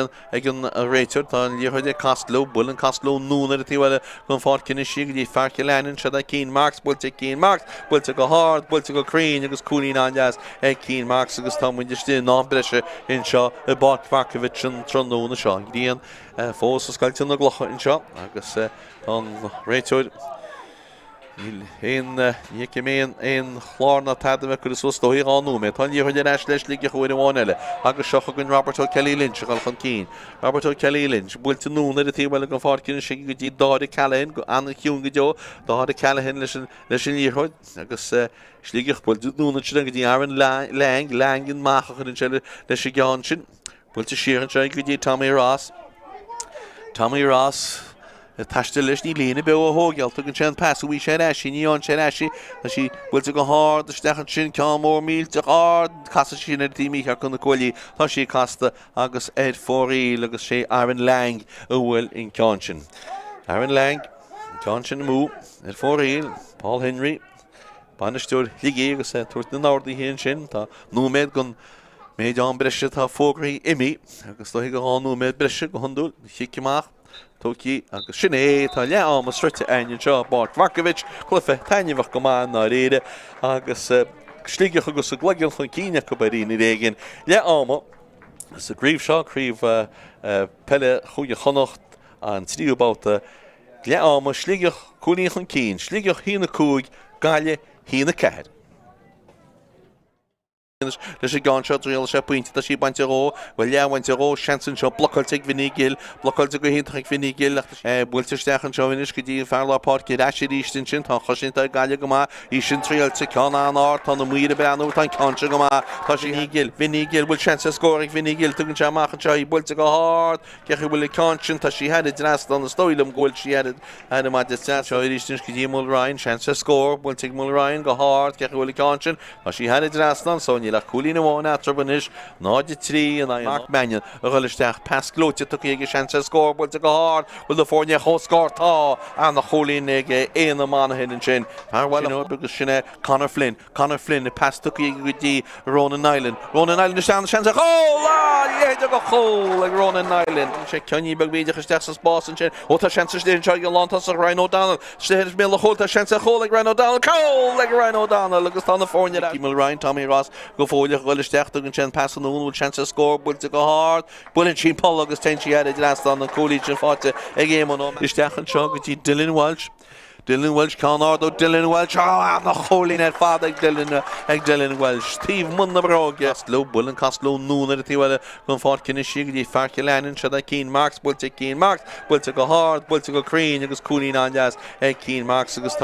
an réiteir tá an líorthid Castlú buil an Castlú núna a tíhile gon fácin si go dtí fearce leanann se Keen Marks builte go hard builte go crín agus cúnaí andeas ag Keen Marks agus tá muidir tí ná breise in seo i Bart Markievicz an tróna seo díon fós a scailteann na glucha in seo agus an réiteir ein chlárna tadam chu is stóí anú mé tá líorthid ar eis leis Sligeach chuir bháin eile agus seo gon Robert ó Kelly Lynch gal chun cín. Robert ó Kelly Lynch builte núna a tíhile go fácin si go dtí dáda Callahan go anna ciún go deo dáda Callahan leis an líorthid agus Sligeach builte núna sin go dtí Aaron Lang macha chun seile leis i gceann sin builte siaran se go dtí Tommy Ross Táiste leis ní líana be a hógealt tugann sé an pasúí sé eisi níon sé eisi a sí builte go hád stechan sin ceamór mílte ád casa sin ar tííar chun na cóilí tá sí casta agus fóí agus sé Aaron Lang a bhfuil in ceann sin. Aaron Lang ceann sin mú ar fóí Paul Henry banisteúr ligé agus tuairt na nádaí híonn sin tá núméid gon méid an breise tá fógraí imi agus tá go háú méid breise go honúil chiiciach Tóki agus sinné tá leam a strute aine seo Bart Markievicz chlufa tainehah go má ná réide agus Sligeach agus a gleigil chun cíine go barína réigen leama sa gríomh seo críomh Peile chuige Chonnacht an tríú Babhta leama Sligeach cúnaí chun cín Sligeach hína cúig Gaillimh hína ceithir. Leis gan seo réal sé puinte tá sí bainte ró bhfuil lehainte ró seansan seo blocáilte vinigil blocáilte go héntaach vinigil builte stechan seo vinis go dtí fearlá Páirc eisi rístin sin tá choisinnta Gaillimh go má í sin tríalte ceán an áir tá na muire beanú tá canse go má tá sí vinigil bhfuil seansa scóraigh vinigil tugann sé amachchan seo í builte go hard cechu bhfuil cansin tá sí head dras an na stoilm ghfuil si head má de seo rístin go dtí mú Ryan seansa scór builte mú Ryan go hard cechu bhfuil cansin tá sí head dras an so le cúlína bháin atrabanis náide trí an Mark Mannion a chuilisteach pesclóte tu ige seansa scór builte go hard bhfuil le fórne chóscártá an na cholín ag éana mánahin an sin bhil agus sinna Conor Flynn i pas tu ige go dtí Ronan Island na seansa héidir go chól ag Ronan Island sé ceanní bag bíidir isteach sa spás an sin ó tá seansa stéan seo go lántas a Ryan O'Donnell stéir mé le chólta seansa chól ag Ryan O'Donnell chól ag Ryan O'Donnell agus tá na fórne Mil Ryan Tommy Ross go fóileach bhfuil isteach tugann sin pasan únúil seansa scór builte go hard builinn sin Paul agus ten si head dras an na cólí sin fáte ag éman isteachan seo go dtí Dylan Welch Conardo Dylan Welch na cholín ar fád ag Dylan Welch Steve munna bráge Castlú builinn Castlú núna a tíhile gon fácin si go dtí fearce leanann se Keen Marks builte go hard builte go crín agus cúnaí andeas ag Keen Marks agus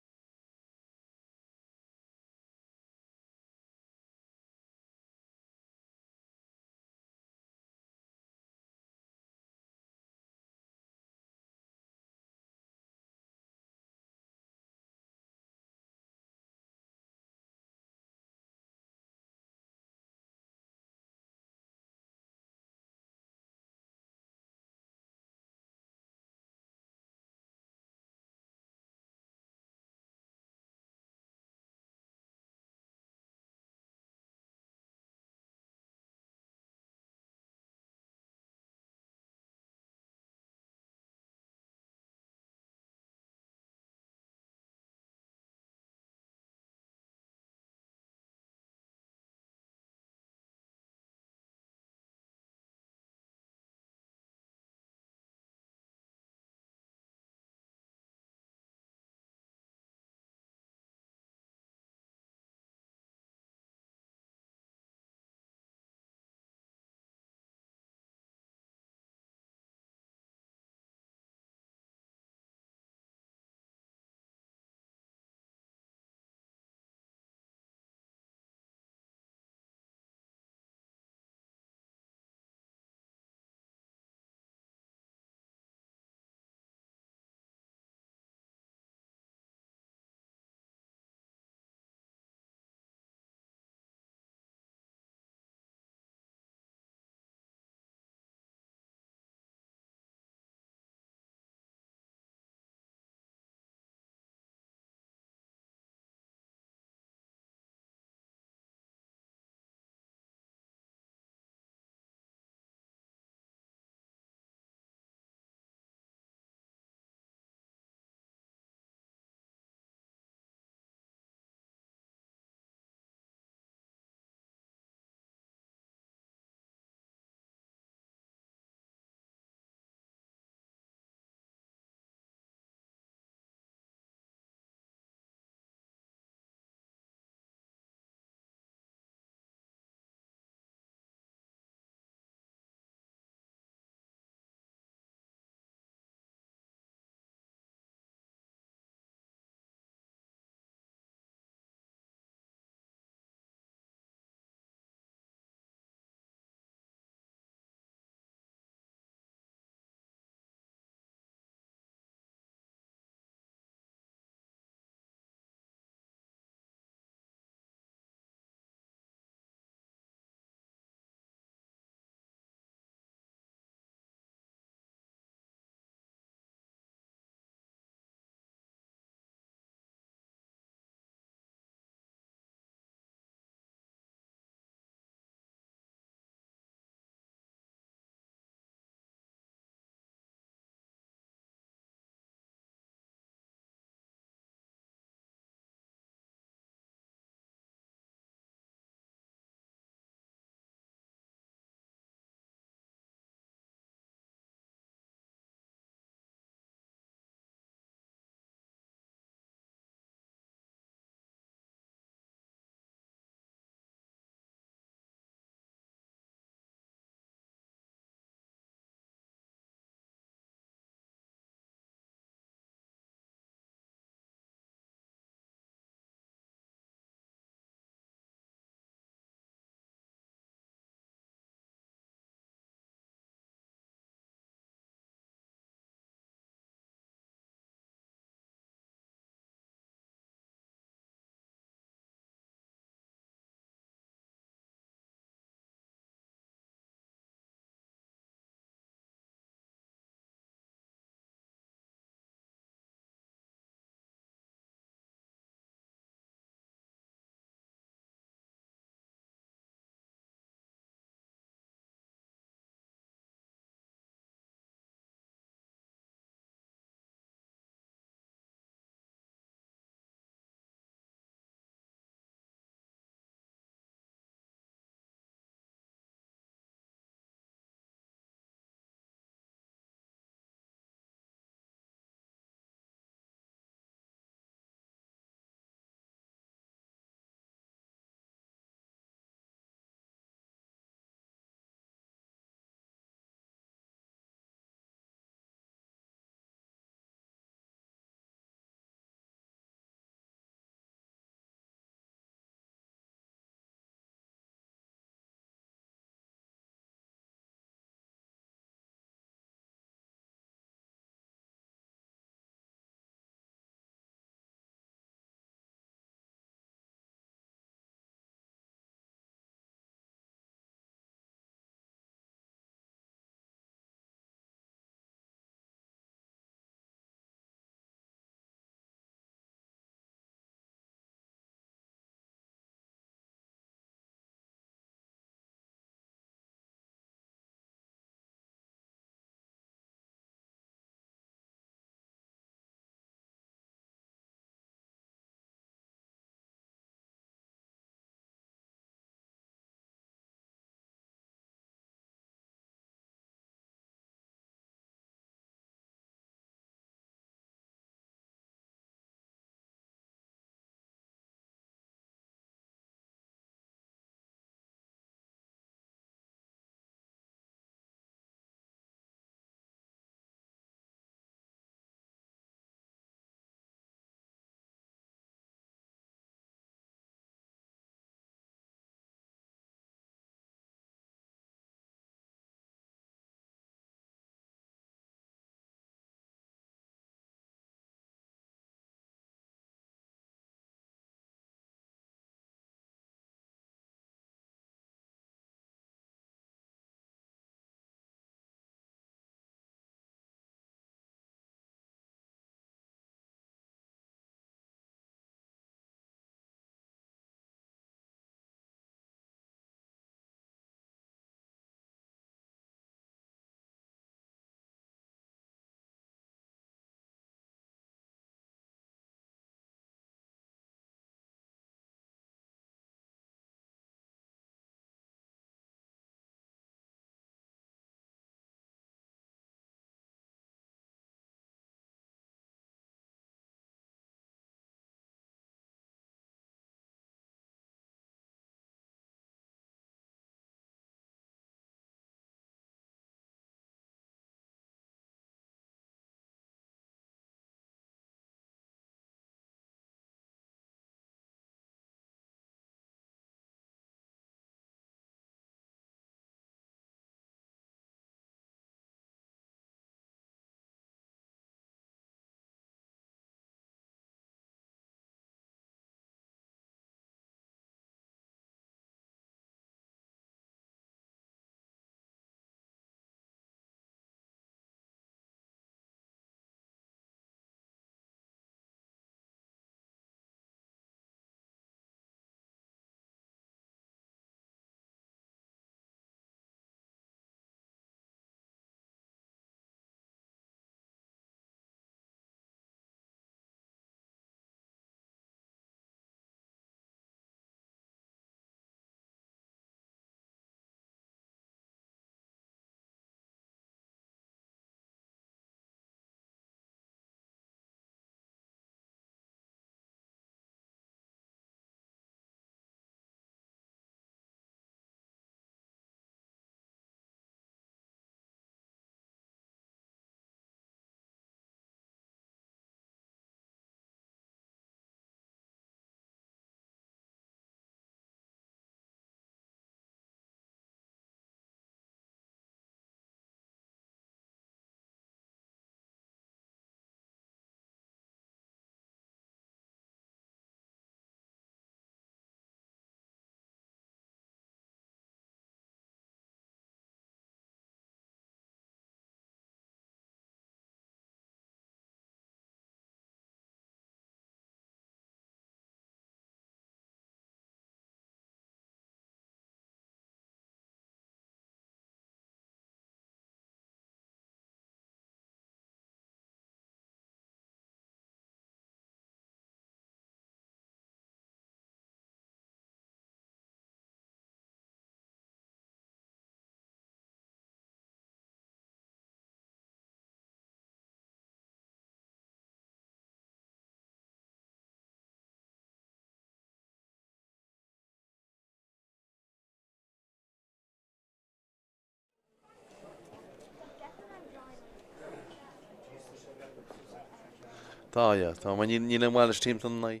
Tá, ja. Tá, man ní le máil team tan nai.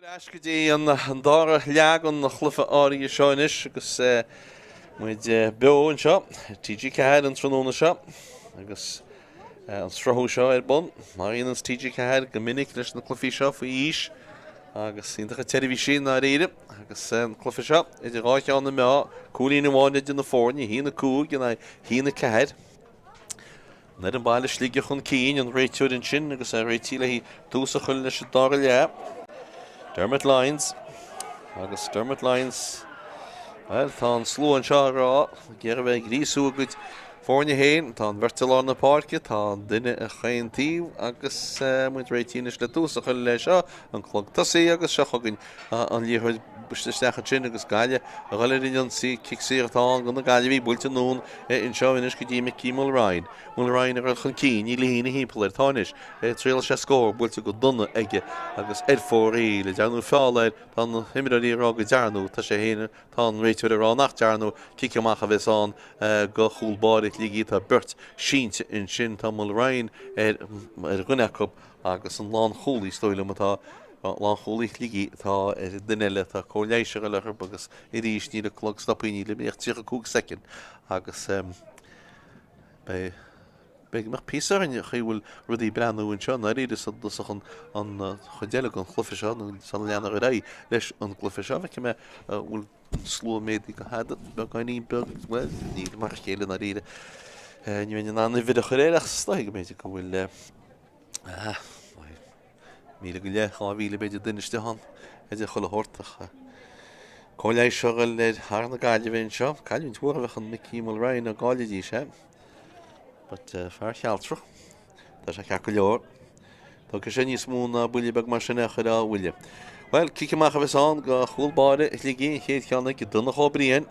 Ascadí an dára leagan na chlufa áí seoinis agus muid Beo an seo, TG Cahead an tróna seo, agus an strothú seo bon, maríon an TG Cahead go minic leis na clufií seo faoi ís, agus íntacha televísin na réide, agus an clufa seo, idir ráith an na mea, cúlín amháin idir na fórne, hí na cúg, hí na Cahead. Nid an baile Sligeach an cín an réitiúd an sin, agus réití le hí túsa chuil leis an dára le. Dermot Lyons, agus Dermot Lyons, well, tá an slú an seo rá, ggéir bheith grísú go fórne héin, tá an Vertalán na Páirc, tá duine a chéin tíh, agus muid réitínis le túsa chuil le seo, an clog tasaí agus seo chugann an líorthaid buisteach an sin agus Gaillimh, a ghaile an sí kickoff tá gan na Gaillimh builte nún in seo inis go dtí Mickey Mulrine. Mulrine ar chun cín, í lína hípla ar táis, tríal sé scór builte go duna aige agus fórí le deanú fálaid tá na himirí rá go dearnú, tá sé héine tá an réitiúir ará nach dearnú, kickoff a bheits an go chúlbáid lígí tá burt síinte in sin tá Mulrine ar gunneachop agus an lán choúlaí stoile matá lá choúlaí lígí tá duile tá cóléise go lechar agus i ríis ní a clog stoppaí le méocht tícha cúg second agus Beg mar písar an chuhfuil rudí breanú an seo na réidir an chodéile an chlufa seo san leanar a ré leis an chlufa seo bheith me bhfuil slú médí go head beáiní beg ní mar chéile na réide. Ní bhain an bhid a choréireach staig méidir go bhfuil míle go le cháhíle beidir duineiste han idir chola hórtaach. Cóléis seo le thar na Gaillimh seo, Caillimh túra bheith an Mickey Mulrine a gáiledí sé. But fear chealtrach, tá sé ceach go leor. Tá go sé níos múna buile beg mar sinna chudá bhuiile. Well, kickoff a bheits an go chúlbáide lígí chéad cheanna go duna chóbríon.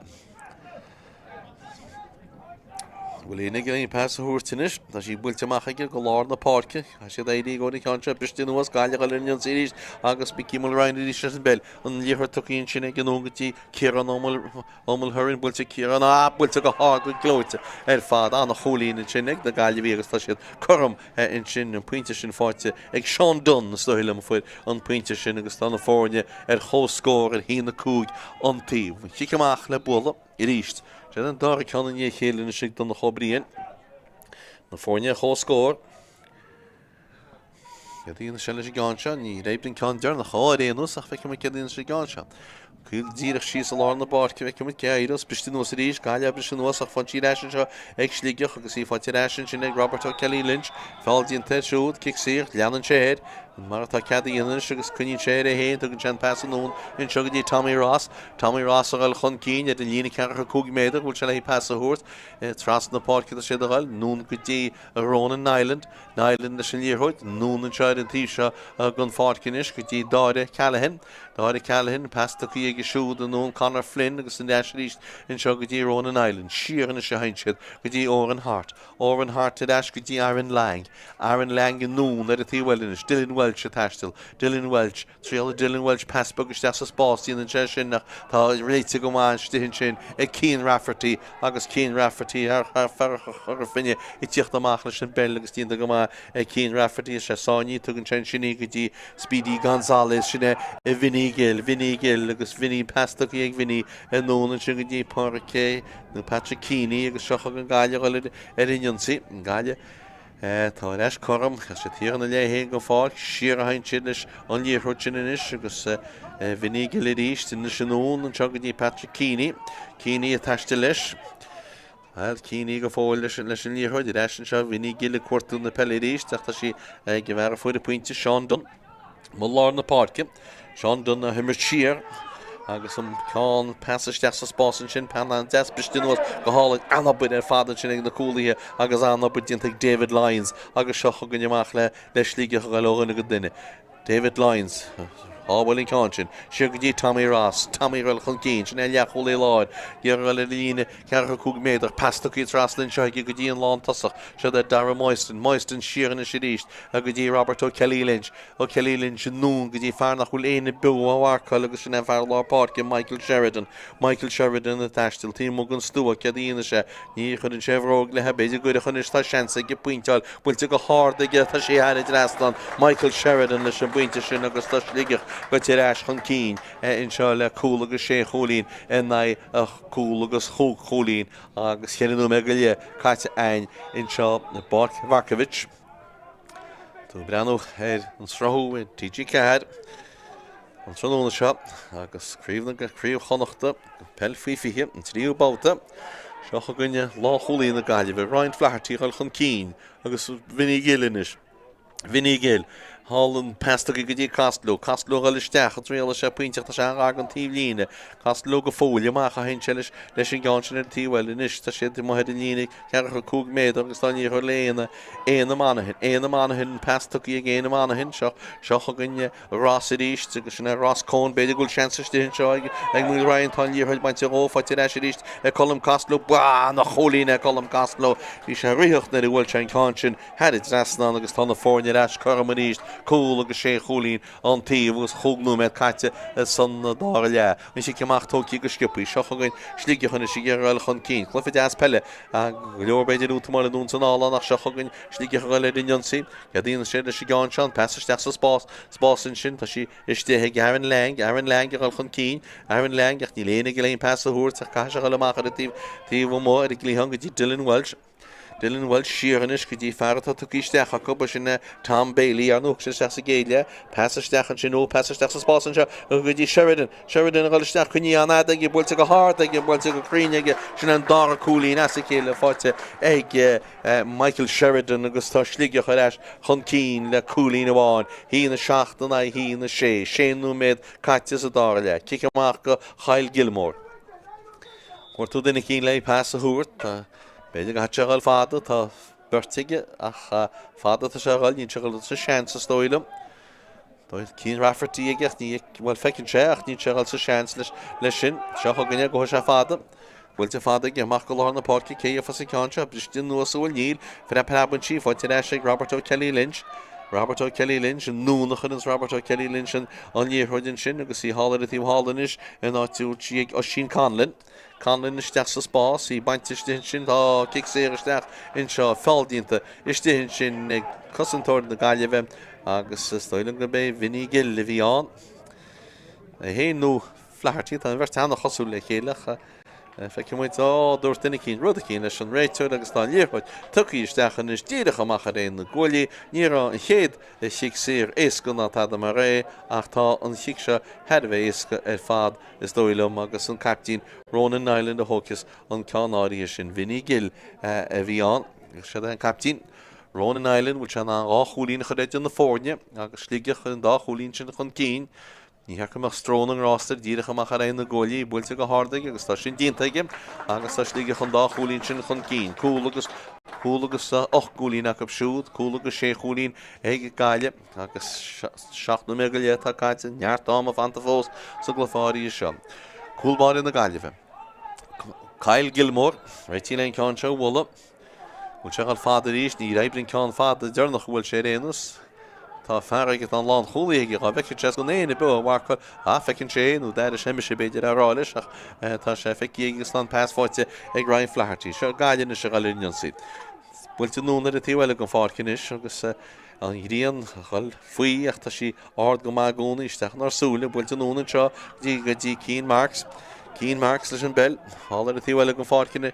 Bhfuil éana go on pes a thuairtinis, tá sí builteach aige go lár na Páirc, a sé éí ggóí canse bristinúas Gaillimh a líon séries agus Mickey Mulrine í sé an bell an líorthar tuíonn sinna gnógatí Ciarán ómil thuirn builte Ciarán builte go há go glóite ar fad anna cholín in sinnig na Gaillimh agus tá siad chum in sin an puinte sin fáte ag Sean Dunn na stoile am fuid an puinte sin agus tá na fórne ar chóscór ar hí na cúg an tíh. Kickoff le bula i ríist. Sé an dára ceanna ní chéile sig don na chobríon. Na fórne chóscór. Dtíana se leis gáinse, ní réibrin cean dear na cháréanús ach feice me cedíana sé gáinse. Cúil díreach síos a lár na Páirc bheith me ceadús, bistínús a ríis, Gaillimh bistínús ach fan tíráisin seo ag Sligeach agus í fan tíráisin sin ag Robert Kelly Lynch, fáildíon teisiúd, kicksaíocht, leanan séad, mar tá cead dhéanaan agus cuinín séad a héin tugann sean pasan nún in seo go dtí Tommy Ross a gáil chun cín a lína cearcha cúg méidir bhfuil se le pass a thuairt tras na Páirc a sé a gáil, nún go dtí a Ronan Island na sin líorthóid, nún an seid an tí seo gon fáircinis go dtí Dáire Callahan, pasta chuí ag siúd an nún Conor Flynn agus an deisríist in seo go dtí Ronan Island, siaran a se hainsead go dtí Oran Hart a deis go dtí Aaron Lang an nún ar a tíhfuilinis, Dylan Welch a taistil, Dylan Welch, tríal Dylan Welch pass bugus deas a spástíon an sé sin nach tá réite go máin stihin sin ag Ciarán Rafferty agus Ciarán Rafferty ar ferach finne i tíocht amach leis an bell agus tíon go má ag Ciarán Rafferty a sé sáinní tugann sin sinní go dtí Speedy González sinne i Vinny Gill agus Vinny pasta ag Vinny a nónan sin go dtí Páirc na Patrick Keaney agus seocha an Gaillimh ar inionsaí an Gaillimh. Tá eis chom sé tíar na léhé go fáil siar a hain sin leis an líorthóid sin inis agus Vinny Gill ríist in na sinún an seo go dtí Patrick Keaney a taiste leis. Keaney go fáil leis an líorthóid i eis an seo Vinny Gill a cuairtú na Peile ríist ach tá sí go bhar a fuair a puinte Sean Dunn má lár na Páirc. Sean Dunn a himar siar agus an cáin pasaisteach sa spásan sin pan an despristinúas go hálaigh anabud ar fádan sin ag na cúlaithe agus anabud diontaigh David Lyons agus seo chugann amach le Sligeach go leoganna go duine. David Lyons bhfuil in cáin sin go dtí Tommy Ross Tommy roil chun cín sin leachhol é láid gur roil líine cearcha cúg méidir pastaí traslinn seo go dtí an lán tasach se Dara Moiston siaran is ríist a go dtí Robert ó Kelly Lynch sin nún go dtí fearnach bhfuil éana bu áhhacha agus sin fear lá Páirc Michael Sheridan a taistil tí mo an stúa ceadíine se ní chun an sehróg le beidir go chun is tá seansa go pointeáil bhfuilte go háda ige tá sé air Draslan Michael Sheridan leis an buinte sin agus tá Sligeach go tíráis chun cín in seo le cúla agus sé cholín in na cúla agus cholín agus cheanú me go le caite ein in seo na Markievicz tú breanú an srathú TG Cad an tróna seo agus críomh Chonnachta Peile fihe an tríú Babhta seo go gunne lá cholín na Gaillimh Ryan Flaherty chun cín agus Vinny Gill Hallan pestaí go dtí Castlo go listeach a tríala sé puinteach tá sé an tíomh líine Castlo go fólia amach a hen leis an gáin sin ar tíhfuil inis tá sé mohead in líine cearcha cúg méid agus tá ní chu léana éana manahin pestaí a géana manahin seo go gunne Ross ríist agus sinna Ross Cón beidir gúil seansastín seo ag mú Ryan tá líorthaid bainte ófáte éis ríist Colm Castlo bá na cholína Colm Castlo hí sé riocht na bhfuil sé an cáin sin head Draslan agus tá na fórne eis chum ríist cool agus sé cholín an tíomh agus chognú me caite san na dáir le. An sé ceach tóí go scipaí seo chuin Sligeach is ggéil chun cín. Chlufa deas Peile a leorbeidir útamara dún san ála nach seo chuin Sligeach le dinionsaí. Ga dtíana sé le gán seán peisteach sa spásin sin tá si istéthe Aaron Lang ar chun cín Aaron Lang ach ní léana go léon peasa thuúirt a caiise go leach a tíomh mó ar glíhan go dtí Dylan Welsh siarannis go dtí Fátharta tucíisteach a go sin Tom Peile ar nuach sin sa géile peisteach an sin peisteach sa spásan seo go dtí Sheridan a gáilisteach chuní anada ag builte go háda ag builte go críine sin an dara cúlín as céile fáte ag Michael Sheridan agus tá Sligeach eis chun cín le cúlín amháin hí na seachtain a hí na séanú méid caite sa dáir le cic amach go Chail Gilmore chuir tú duna cín le peasa thuúirt beidir go hatseáil fada tá bertige ach fada tá seáil nín seáil sa sean sa stóilm. Dóid cín Rafferty ag ní bhfuil fecinn sé ach nín seáil sa sean leis sin seo gunne go se fada. Bhfuilte fada ag amach go láir na Páirc cé a fas cáinse bristin nuasúil níl fer a peban sí fáte éis ag Robert ó Kelly Lynch an núnachan is Robert ó Kelly Lynch an níorthaidin sin agus í hála a tíom hálanis in áitiútí ag sin Conlin isteach sa spás í baintisteach sin tá kick séiristeach in seo fáildínta isteach sin ag cosantóir na Gaillimh agus stoilm go bé Vinny Gill le bhí an. Héanú Flaherty tá bhar tána chosú le chéalach feicemuid dúirt duine cín rud a cín leis an réiteúir agus tá líorthaid tucaíisteachan is díireach amach a réon na ggóilí ní an chéad sic séir éasca ná tá mar ré ach tá an chiic se headbheith éasca ar fad is dóilm agus an captín Ronan Island a hócas an ceanáirí sin Vinny Gill a bhí an sé an captín Ronan Island bhil se an áchúlín chu réidir na fórne agus Sligeach an dáchúlín sin chun cín ní heachach strón an ráster díireach amach a réon na ggóilí bhfuilte go hádaigh agus tá sin díntaige agus tá Sligeach an dáchúlín sin chun cín cúil agus 8 gúlín ach siúd cúil agus 6 gúlín ag Gaillimh agus 7 mé go létá caiite neartám a fanta fós sa glafáí seo. Cúlbáir na Gaillimh. Cail Gilmore réití le ceann seo bhla bhfuil se gáil fada ríist ní raibbrinn ceann fada dearnach bhfuil sé réanús. Tá fearige an lán cholaige a bheice go néana bu bhhacha fecinn sé nó d séimi sé beidir aráis ach tá sé feicigus an pásfáite ag Ryan Flaherty seo gaiilena se galúnion siad. Bhfuilte núna a tíhile go fácinis agus an ghríon gáil faoi ach tá sí ard go mágúna isteach narsúla bhfuilte núna seo go dtí Cín Marks leis an bell hála a tíhile go fácinis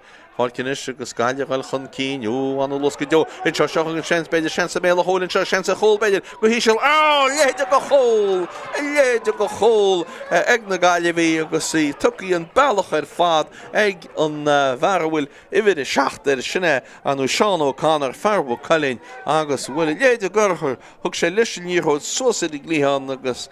agus Gaillimh chun cín an los go deo in seo seach an seans beidir seansa mé a hólinn seo seansa chól beidir go hí seil léidir go chól ag na Gaillimh agus sí tucaí an bailach ar fad ag an bharhfuil ihir seachtar sinne anú Seán O'Connor fearbh Colin agus bhfuil léidir gurthir thug sé leis an níorthóid suasad i glíán agus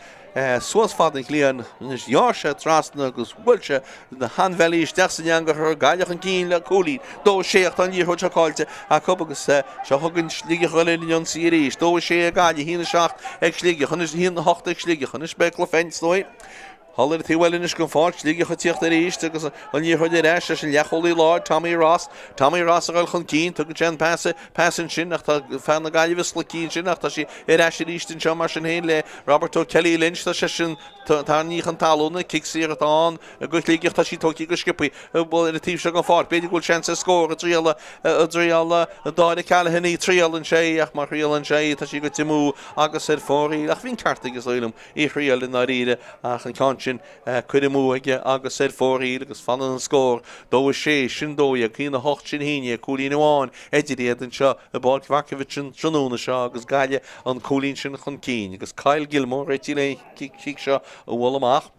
suas fadin líon is jaarse trasna agus bhfuilse na hanvelí steachsan angar gaiileach an cín le cúlí dó séocht an líor choáilte a cobagus se thugann Sligeach leon siréis dó sé a gaiile hína seach ag Sligeach an is hína hocht ag Sligeach an is becla fenslóid Hallar tíhfuilin is go fáil Sligeach a tíocht ar éist agus an líor chuid éis sin leacholí láid Tommy Ross a gail chun cín tugann sin passan sin nach fan na Gaillimh le cín sin nach tá sí ar éis rístin seo mar sin héin le Roberto Kelly Lynch tá sé sin tá ní an talúna kicksair atá a go Sligeach tá sí tóí go skipaí bol ar a tíb se go fáil beidir gúil chance a scór a dríala a dáide Callahan í tríal an sé ach mar rial an sé tá sí go timú agus ar fórí ach hín carta agus leilm í rial in áíre ach an can sin cuid mú aige agus ar fórí agus fan an scór dó sé sin dói a cína hocht sin híine cúlín amháin éidiréad an seo a báil Markievicz sin tróna seo agus gaile an cúlín sin chun cín agus Kyle Gilmore réití le kick seo a bhfuil amach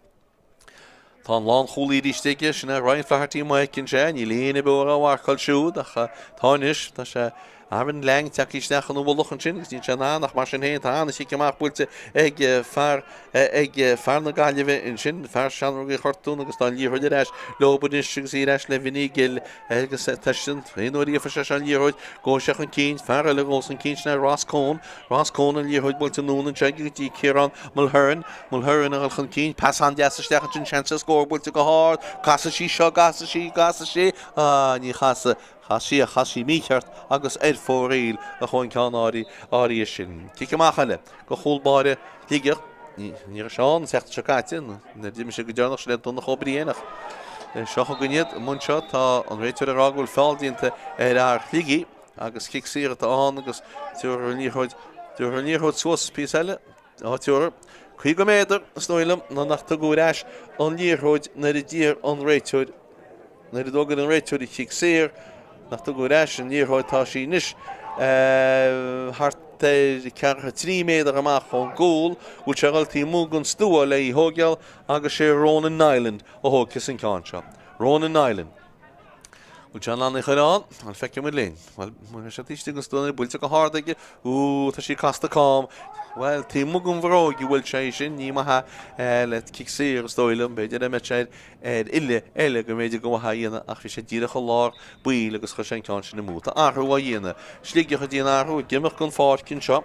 Tá an lán choúlíí stiige sinna Ryan Flaherty mai cin sé ní líana be a bhhaáil siúd ach táis tá sé Arvin Lang teach isteach an bhluchan sin gus ní sena nach mar sin héin tána sí ceach builte ag fear na Gaillimh in sin fear seanrúí chortún agus tá líoride éis lobadis agus í éis le vinní gil agus tesin réúí fa se an líorid ggóiseach an cín fear le gós an cín na Ross Cohn an líorid builte núna teigtí Ciarán Mulherin a chun cín pass an deasteisteach sin chance scór builte go háir casa sí seo gasa sí ní chasa Chasí mícheart agus fóréil a chuin ceán áí sin. Ciceachchaile go choulbáire Sligeach ní seán secht se caitin na ddíime se go dearnach se le donna chobriénach. Seocha goniad munseo tá an réiteir a rágúil fáildínta ar Sligeí agus kicksair an agus tuair níorthid suas píseile tuair chuig go méidir snoilm na nach tuú éis an líorthid na i ddír an réiteir na i dógad an réiteir i kicksair nach tu go éis an níorthidtá sí níos hart cecha 3 méadar amach chun gúil bhúil se galtaí múgann stúa le í thógeal agus sé Ronan Nyland ó thógus an cáin seo. Ronan Nyland. Bhúil se an anna chuán an feice mu léin. Well sé tíiste go stúna builte go hádaige tá sí casta tám. Well, tí mugan bhrógi bhfuil sé sin ní maithe le kicksair stoilm beidir me sé ile go méidir go dhéana ach sé díirecha lár buí agus chu sé ceán sin na múta athú a dhéana Sligeach a dtíana athú gimach gon fád cin seo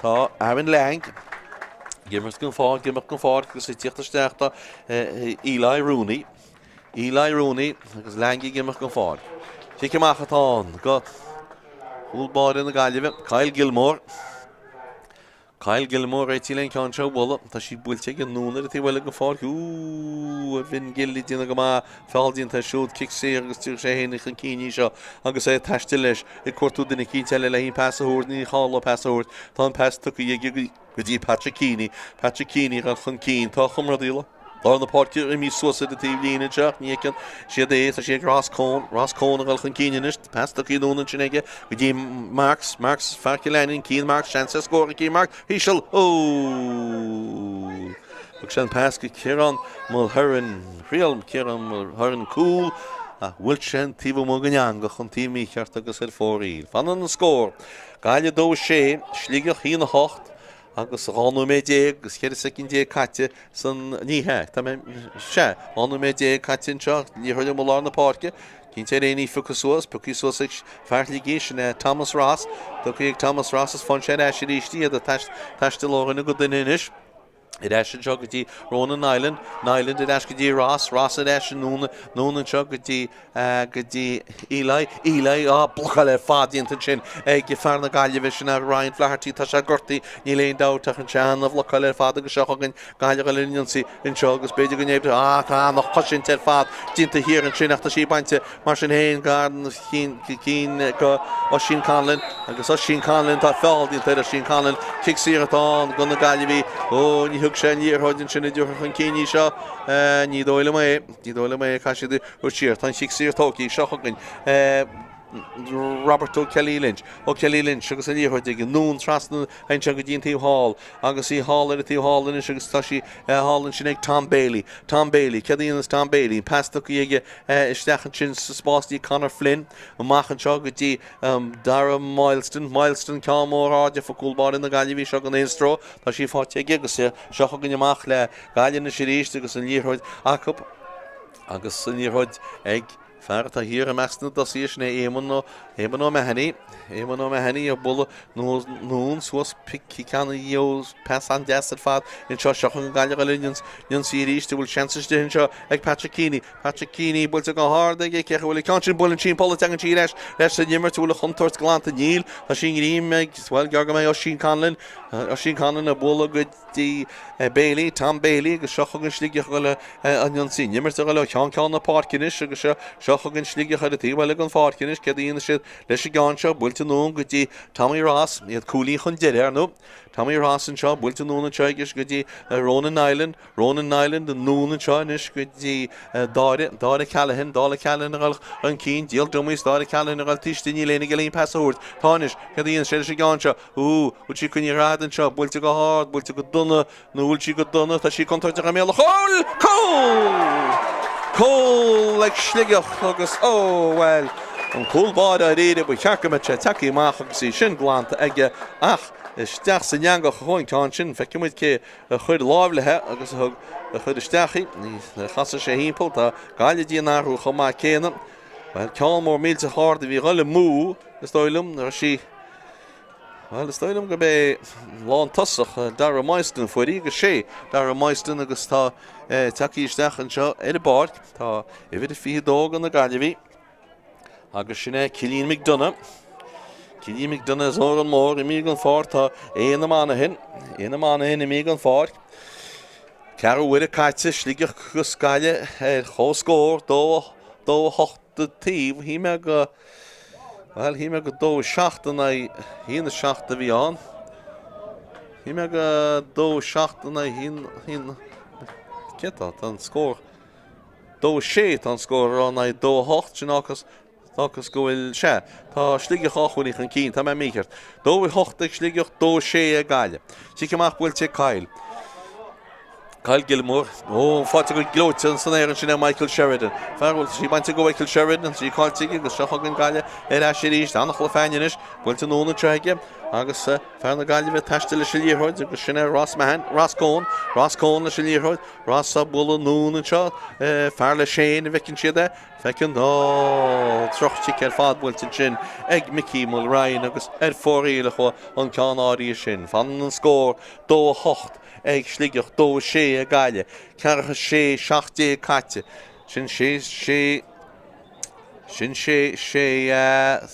tá Arvin Lang gimach gon fád agus sé tíochttasteachta Eli Rooney agus Langi gimach gon fád sé ceachchatán go húlbáir na Gaillimh Kyle Gilmore réití len ceán seo bhla tá sí builte an núna a bhfuil go fáil a bhín gilí dína go má fáildíonn tá siúd kicksair agus tíir sé héna an cíní seo agus é teiste leis i cuatú duna cíteile le hín passaúir ní chála passaúir tá an pass tu go dtí Patrick Keane gan chun cín tá chumradíla Dar na Páirc i mí suasa a tíh lína teach nícin siad é a sé Ross Cohn a gáil chun cíineis pesta í núna sin aige go dtí Marks fearci lenin cín Marks chance scór a cí Mark híisiil Bug sé an pass go Ciarán Mulherin cúl a bhfuil sin tíh mó gan go chun tí mícheart agus ar fóríil. Fan an scór Gaile dó sé Sligeach hína hocht agus anú méidé agus chéir cin dé caite san níthe Tá sé anú méidé caitin seo níthir mo lá na Páirce cinn sé réí fucasúas pucíúas feartligé sin Thomas Ross do chuag Thomas Ross is fan sé éis ríistí a teiste láganna go duineis It éis seo go dtí Ronan Nyland it éis go dtí Ross a éis núna seo go dtí Eli blocha le fádíonnta sin ag go fear na Gaillimh sin a Ryan Flaherty tá sé gortaí ní léon dáteach an teanna blocha le fád agus seo chugann Gaillimh líonsaí in seo agus beidir go néibh tá nach chosin tar fád dínta hir an sinachta sí bainte mar sin héin gardan cín go ó sin Conlon agus ó sin Conlon tá fáildíonnta a sin Conlon kicksair atá go na Gaillimh ó ní thug sé níorthidin sinna dúcha chun cíní seo ní dóile mé caiisiú ó tíir tá kicksair tócaí seo chugann Robert O'Kelly Lynch agus a líortha ag nún trasna ein se go dín tíú hall agus í hall ar a tíú hall in agus tá sí hall sin ag Tom Bailey cadíonas Tom Bailey pasta go ige istechan sin sa spáistí Conor Flynn a machchan seo go dtí Dara Mileston cámór áide fa cúlbáir in na Gaillimh seo an éonstró tá sí fáte ag agus seo go amach le Gaillimh na siríiste agus an líorthaid acap agus an líorthaid ag Fátharta hir a measna dosíos na éman ó mehanní a bula nún suas pici canna ios pesan desad fad in seo seochan Gaillimh Lunions síríiste bhfuil chances de seo ag Patrick Keaney bhfuil go háda ag cecha bhfuil cansin bhfuil an tín pola tegan tí leis sa nimmer túla chuntort glánta níl a sin rím ag bhfuil gearga mé ó sin Conlin a bula go dtí Bailey, Tom Bailey agus seochagan Sligeach goile an sí nimmer a goile ceán na Páircinis agus seochagan Sligeach ar a tíhil an Páircinis cedíon si leis gáin seo builte nún go dtí Tommy Ross iad coolí chun deir nó Tommy Ross an seo builte nún an teigis go dtí Ronan Island den nún an seo is go dtí Dála Callahan an cín díal dumís Dála Callahan ar tíiste ní léna go líon pasúirt táis cedíon si gáin seo bhil si chun rád an seo builte go hard builte go duna bhfuil si go duna tá sí contáirte go méla Cóil le Sligeach agus well an cúlbáid a réide bu chearcamate takeí amach agus í sin glánta aige ach isteach san neangach chuin cá sin feicimuid cé a chud láblathe agus a chud isteachí ní chasa sé hímpel tá Gaillimh díanárú chomá céanam well ceáil mór mílte háda bhí roiile mú is dóilm ar sí well is dóilm go bé lán tosach Dara Maiston fuirí agus sé Dara Maiston agus tá takeí isteach an seo ar a Páirc tá i bhid a fi dóg an na Gaillimh agus sinna Cilín McDonough is ór an mór i mí an fáir tá éana mána hin i mí an fáir cearú bhuiir a caite Sligeach go Gaillimh chóscór dó hochta tíomh hí me go dó seachtainna hína seachta bhí an hí me go dó seachtainna hín cetá an scór dó sé an scór an dó hocht sin agus go bhfuil sé tá Sligeach áchuinnig an cín tá mé míchart dó bhfuil hocht ag Sligeach dó sé a Gaillimh sí amach bhfuil te Kyle Gilmore fáte go glóte an san éireann sin Michael Sheridan fearhfuil sí bainte go Michael Sheridan sí cáiltíige agus seochagan Gaillimh ar sé ríist annach le féinis bhfuilte nóna treige agus fear na Gaillimh teiste le líorthaid agus sinna Ross Cóin le líorthaid Ross a bula nóna seo fear le séin a bhicinn siad fecinn trochtí ar fad bhfuilte sin ag Mickey Mulryan agus ar fóríle chu an ceán áirí sin fan an scór dó hocht ag Sligeach dó sé a Gaillimh cearcha sé seachtaí caite sin sé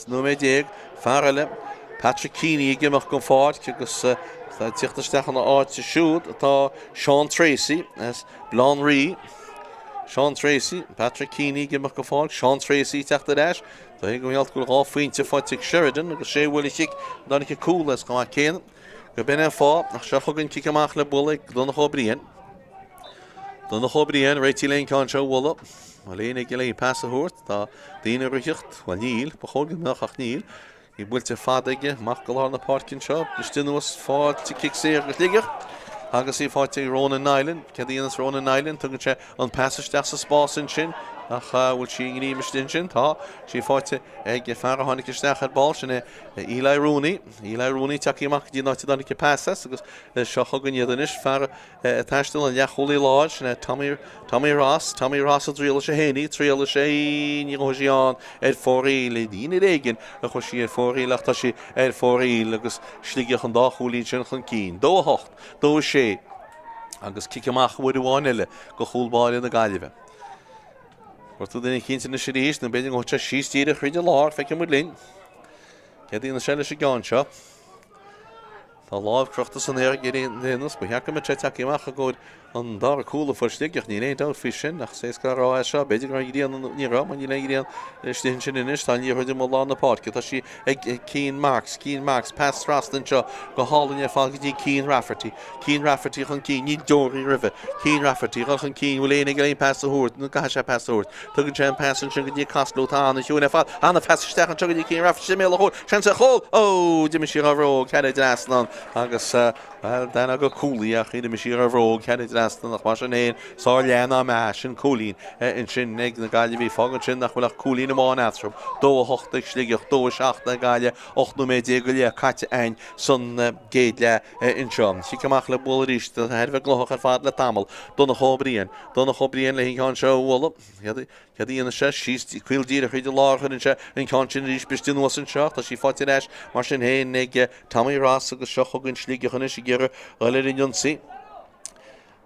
nó mé déag fearile Patrick Keaney gimach go Páirc agus tíochtaisteach an áit sa siúd atá Sean Tracy as Blán Rí Sean Tracy Patrick Keaney gimach go Páirc Sean Tracy teachta leis tá go mbealt go ráfuointe fáte Sheridan agus sé bhfuil chic dánig cool as go céanam go bin fá nach seochagan cic amach le bula donna chobríon réití léon cáin seo bhla má léana ag léon passaúirt tá daoine ruichecht bhil níl ba chógan nach ach níl I bhfuilte fad aige mach go láir na Páircinn seo is dunuas fáilte cic sé agus Sligeach agus í fáilte Ronan Island cedíonas Ronan Island tugann sé an passasteach sa spásin sin ach bhfuil sí gníimiis din sin tá sí fáilte ag fear tháinig isteach ar ball sin Eli Rooney takeí amach dí náte dánig passas agus seo chugan iadanis fear taistil an leacholaí láid sin Tommy Ross a tríala sé héanaí tríala sé ní hoisián ar fórí le díine réigen a chu sí ar fórí leach tá sí ar fórí agus Sligeach an dáchúlín sin chun cín dó hocht dó sé agus cic amach bhfuir bháin eile go chúlbáil na Gaillimh Tú duna cínta na siríist na beidir go sítíad a chuide lár feice mu linn Cedí na seile sé gáin seo Tá láh crochta san éir géirínas ba heacha me takeí amach a gcóid an dar coolle for Sligeach ní réint out fi sin nach sé go rá se beidir an íon ní ra man ní réon stin sin inis tá ní chuidir má lá na Páirc tá si ag Ciarán Max pass rastan seo go hálan fá dí Ciarán Rafferty chun Ciarán ní dóirí rih Ciarán Rafferty chun Ciarán bhfuil éana go pass aút na ga se pass aút tugann sé pass sin go dí Castló tá na siúna fá anna feststeach an tu dí Ciarán Rafferty mé hó sin sa chó ó di si aró cead aslan agus dana go coolíach iad si aró cead aslan nach mar sin éon sá leanna me sin coolín in sin ag na gaiile bhí fágan sin nach bhfuil coolín amán atrum dó hochta Sligeach dó seach na gaiile 8 méid go le caite ein sun géad le in seom si goach le bula ríiste herbh gloch ar fád le tamil donna chobríon le híán seo bhla Cadíana sé síos cuildír a chuidir láchan in se in cáin sin rís bestún was an seach tá sí fáte éis mar sin héin ag Tommy Ross agus seochagann Sligeachna sí ggéire eile rinionsaí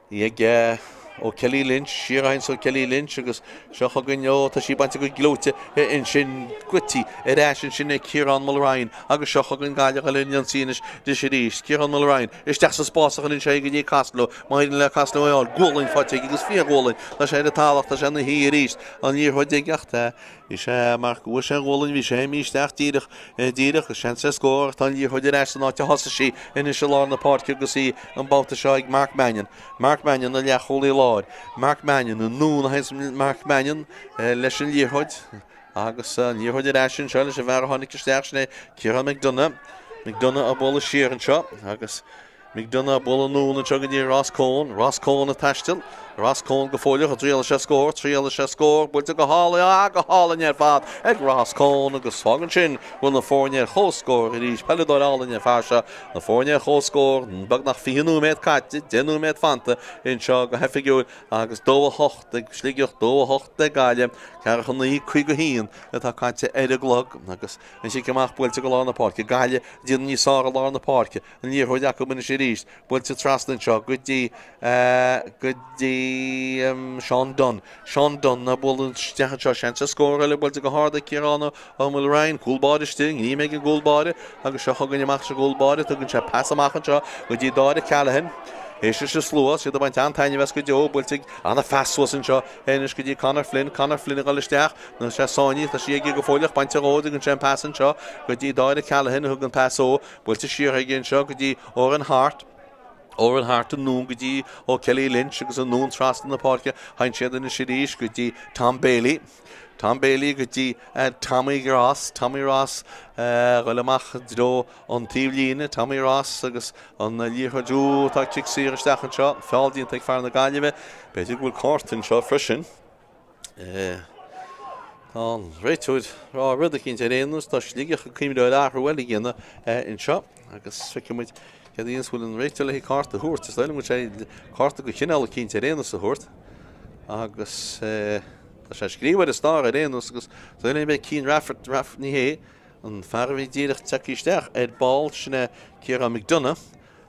ag ó Kelly Lynch Ciarán so Kelly Lynch agus seochagann tá sí bainte go glóte in sin cuití éis sin Ciarán Mulryan agus seochagann gaiile eile rinionsaí de sé ríis Ciarán Mulryan isteach sa spásachan in sé go dí Castló maidin le Castló áil ggólainn fáte agus fiagólainn tá sé tálacht tá sé na hí ríist an níor chuid gachta is sé mar go sé ggólainn bhí sé míisteach díireach sin sé scór tá níor chuid éis an áte hosa sí in se lá na Páirc agus í an Babhta seo ag Mark Mannion na le cholí láid Mark Mannion an nún heis Mark Mannion leis an líorhuid agus níorhuid éis sin seo leis a bhar tháinig isteach sinna Ciarán McDonough a bóla Ciarán seo agus McDonough a bóla nún an tegan í Ross Cohn a taistil Ross Cohn go fóileach a tríal sé scór builte go hálainn ar fad ag Ross Cohn agus fágan sin bhfuil na fórne chóscór i ríis peladórálainn ar fáse na fórne chóscór bag nach 5 méid caite 10 méid fanta in seo go hefigiúil agus 2 Sligeach 2 Gaillimh cearchan na 5 go híon atá caite éidir glog agus in si goach builte go lá na Páirc Gaile dían ní sá lá na Páirc an níorhuid acu muna sé ríis builte traslan seo gotí Sean Dunn na bol steach seo sin sa scór eile builte go háda Ciarán ó Mulryan gúlbáide sting ní mé an gúlbáide agus seo chugann amach se gúlbáide tugann sé passamachchan seo go dtí dáide Callahan Éisi se slúas siad a baint antainine bheits go deo builte anna festwas an seo éis go dtí Conor Flynn a gáilisteach na sé sáinní tá si go fóileach bainte róide an sin passan seo go dtí dáide Callahan thugann passó builte siar gin seo go dtí Oran Hart an nún go dtí ó Kelly Lynch agus an nún trastan na Páirc hain siad in sé ríis go dtí Tom Bailey go dtí Tommy Ross goileach dro an tíomhlíne Tommy Ross agus an líorchaú tátic sír isteach an seo fáildíon ag fear na Gaillimh beidir bhfuil cártain seo freisin tá réitúid rá rud a cinn réanús tá Sligeach go cíimiúil áthhfuil gine in seo agus feicimuid Cadíons bhfuil an réiteile hí carta thuirt is leile mu sé carta go cineála cinnte réanús a thuirt agus sé scríomhar is star a réanús agus leile mé Ciarán Rafferty ní hé an fearhí díireach teicisteach ball sinna Ciarán McDonough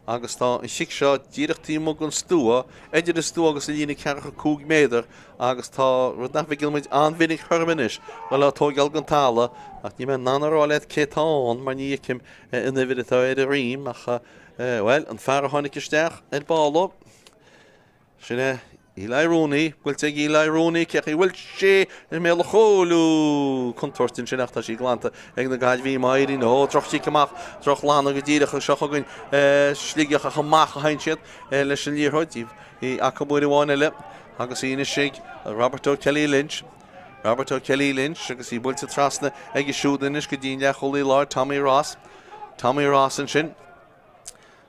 agus tá an sic seo díireachtaí mo an stúa idir is stúa agus a lína cearcha 2 méidir agus tá rud nach bhí gilmuid anmhinnig thurmanis bhil le tógeal an tála ach ní me nanarráleid cétáin mar ní cim ina bhidtá a rím ach well an fear tháinig isteach ball sinna Eli Rooney, bhfuilte Eli Rooney ceach bhfuil sé in mé le choú contortin sin nachta sí glanta ag na Gaillimh mairí nó troch sí amach troch lána go dtíireach seochagann Sligeach a chamach a hain siad leis an líorhuid í acabúir bháin eile agus íana sé Roberto Kelly Lynch agus í bhfuilte trasna ag siúdanis go dtíine le cholí láir Tommy Ross an sin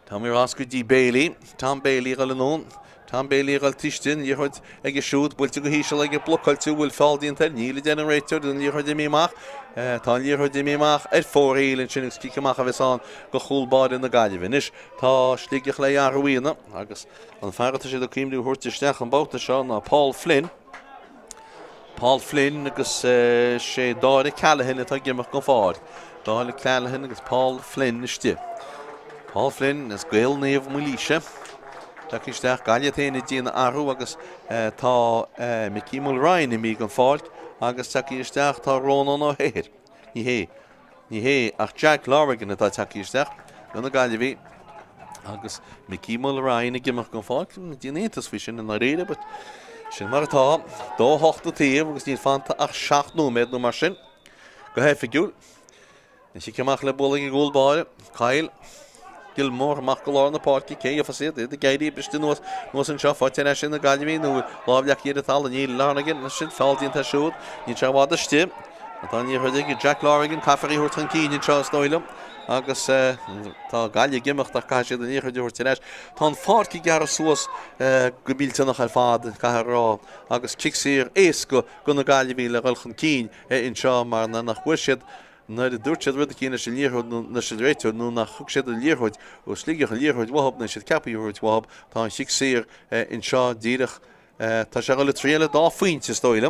Tommy Ross go dtí Bailey Tom Bailey go le nón Tom Bailey gal tistin íorhuid ag siúd builte go híisiil ag blocailtú bhfuil fáildíonnta níla generator den líorhuid míach tá líorhuid míach fóréilen sin cíiceach a bheitán go chúlbáid na Gaillimh is tá Sligeach le arhuiine agus an fearrata sé do cíimú thuirteisteach an Babhta seo ná Paul Flynn agus sé dáide Callahan atá gimach go fád dáile Callahan agus Paul Flynn istí Paul Flynn is gailníomh múlíise Takisteach Gaillimh téna díana arú agus tá Mickey Mulryan i mí an fáilt agus takisteach tá Rónan ó héir ní hé ach Jack Lorrigan atá takisteach gona Gaillimh agus Mickey Mulrain gimach gon fág dínétas fi sin na réide, but sin mar atá dó hocht tíh agus ní fanta ach 7 nóméid nó mar sin go hefigiúil. Ní si ceach le bola i gúlbáire, Cail Gilmore amach go lá na Páirc cé a fasid de gaiirí briste nuas an seo fáte sin na Gaillimh nó lábleach iad atá ní lánagin na sin fáildíonnta siúd, ní te bhád istí. Tá ní chuide Jack Larigan cafarí húirt an cíine Charles Doyle agus tá Gaillimh gimach ach caiisiad an íchuide húirt leis. Tá Páirc gar suas go bílte nach fád cairrá agus kicksír éas go na Gaillimh le ghilchan cín in seo mar na nach huisiad na de dúirtead rud cíine sin líorthúid na si réiteú nó nach thug siad an líorthúid ó Sligeach a líorthúid wahab na siad capíúirt wahab tá an kicksír in seo díireach tá se go le tríile dá faointe Doyle.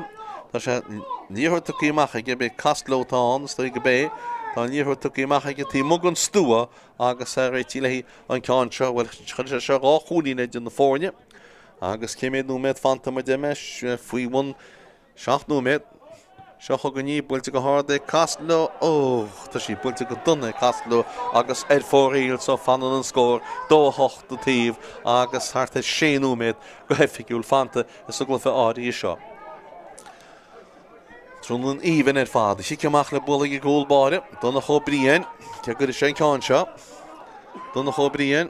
Tá sé níorthúid tuíach ag be castlótáin stoi go bé, tá níorthúid tuíach ag tí mugan stúa agus réitílehí an ceán seo bhfuil chuir se rá chúlíine den na fórne agus céméad nóméid fanta mar deime faoi bhain 7 nóméid seo go ní builte go háda castló tá sí builte go duna castló agus fóríil so fanan an scór dó hocht tíh agus harta 6 nóméid go hefigiúil fanta is go fe áí seo. Trún an íhan fád, sí ceach le bola i gúlbáire, donna cho bríon, ce gur sé ceán seo, donna cho bríon,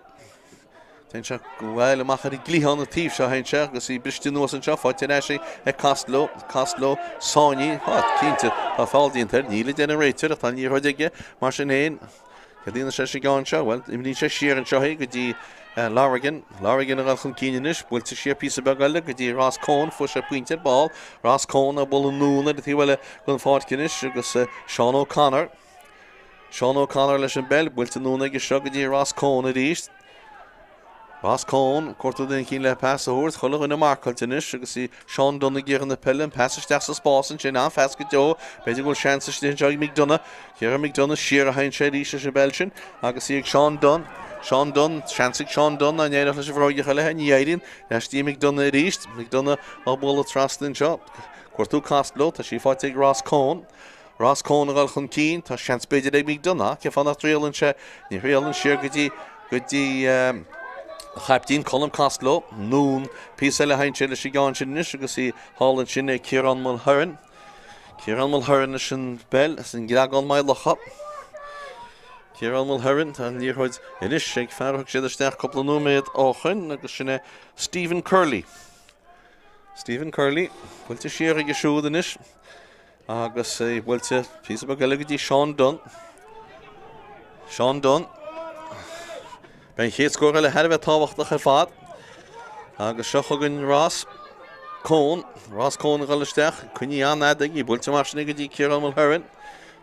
Tá se go bhfuil amachchar i glíán na tíh seo hain se, agus í briste nuas an seo fáte sé castló sáinní cínte tá fáildíonnta níla generéitir a tá ní chuideige mar sin éon, ce dtíana sé gáin seo, bhfuil imní sé siar an seoí go dtí Larigan a ghilchan cíineis, bhfuilte sé pí begaile go dtí Rás Cón fu sé puinte ball, Rás Cón a bol an núna de tíhfuile gon fácinis agus Seán O'Connor. Seán O'Connor leis an bell, bhfuilte núna go seo go dtí Rás Cón a ríist. Rás Cón cuirtú den cín le pass a thuirt chola na Markievicz agus í Seán Donna ggéar na Peile an passisteach sa spásan sin an fes go deo, beidir go seansa den Joy McDonough, Ciarán McDonough siar a hain sé ríise sé bell sin agus í Seán Dunn. Seán Dunn, seansig Seán Dunn a néadach leis bhráide le hain éirín, leis tí McDonough ríist, McDonough á bóla trastin seo. Cuirtú castló tá sí fáte ag Rás Cón. Rás Cón a ghilchan cín tá seans beidir ag McDonough, ce fanna tríalann sé, ní rialann siar go dtí Chaptín Colm Castló, nún písa le hain sé le sí gáin sin níos agus í hálann sin é Ciarán Mulhuireann. Ciarán Mulhuireann is an bell, is an gleagán mai lecha. Ciarán Mulhuireann tá líorthúid inis sé fearthach sé isteach coppla nóméid áchain agus sinna Stephen Curley. Stephen Curley, bhfuilte siar ag siúd inis agus bhfuilte písa begaile go dtí Seán Dunn. Seán Dunn. Ben chéad scóir le herbh táhachtach ar fad agus seo chugann Rás Cón a ghilisteach chuine anadaigh í bhfuilte mar sinna go dtí Ciarán Mulhuireann.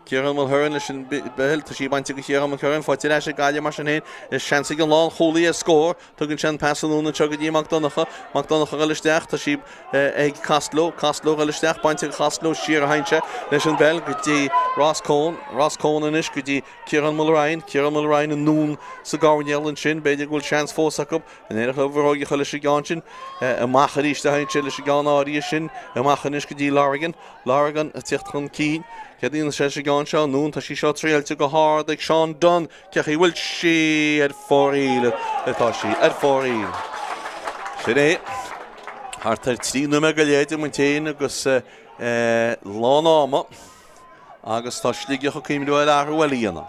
Ciarán Mulhuireann leis an behil tá sí bainte go Ciarán Mulhuireann fáte leis Gaillimh mar sin héin is seansaigh an lán cholaí a scór tugann sin passanúna teo go dtí Macdonacha ghilisteach tá sí ag castló ghilisteach bainte go castló siar a hainse leis an bell go dtí Rás Cón inis go dtí Ciarán Mulrain an nún sa gáinnéalann sin beidir gúil seans fósach up an éireach le bhróige chu leis gáin sin amach a ríiste hainse leis gáin áí sin amach inis go dtí Larigan a tíocht chun cín. Céadíonna sé gáin seo nún tá sí seo tríalte go háard ag Seán Dunn ceach í bhfuil sí ar fóríil atá sí ar fóríil. Sin é Hartar trí numa go léide man téin agus lán áma agus tá Sligeach a cíimú arhfuilíana.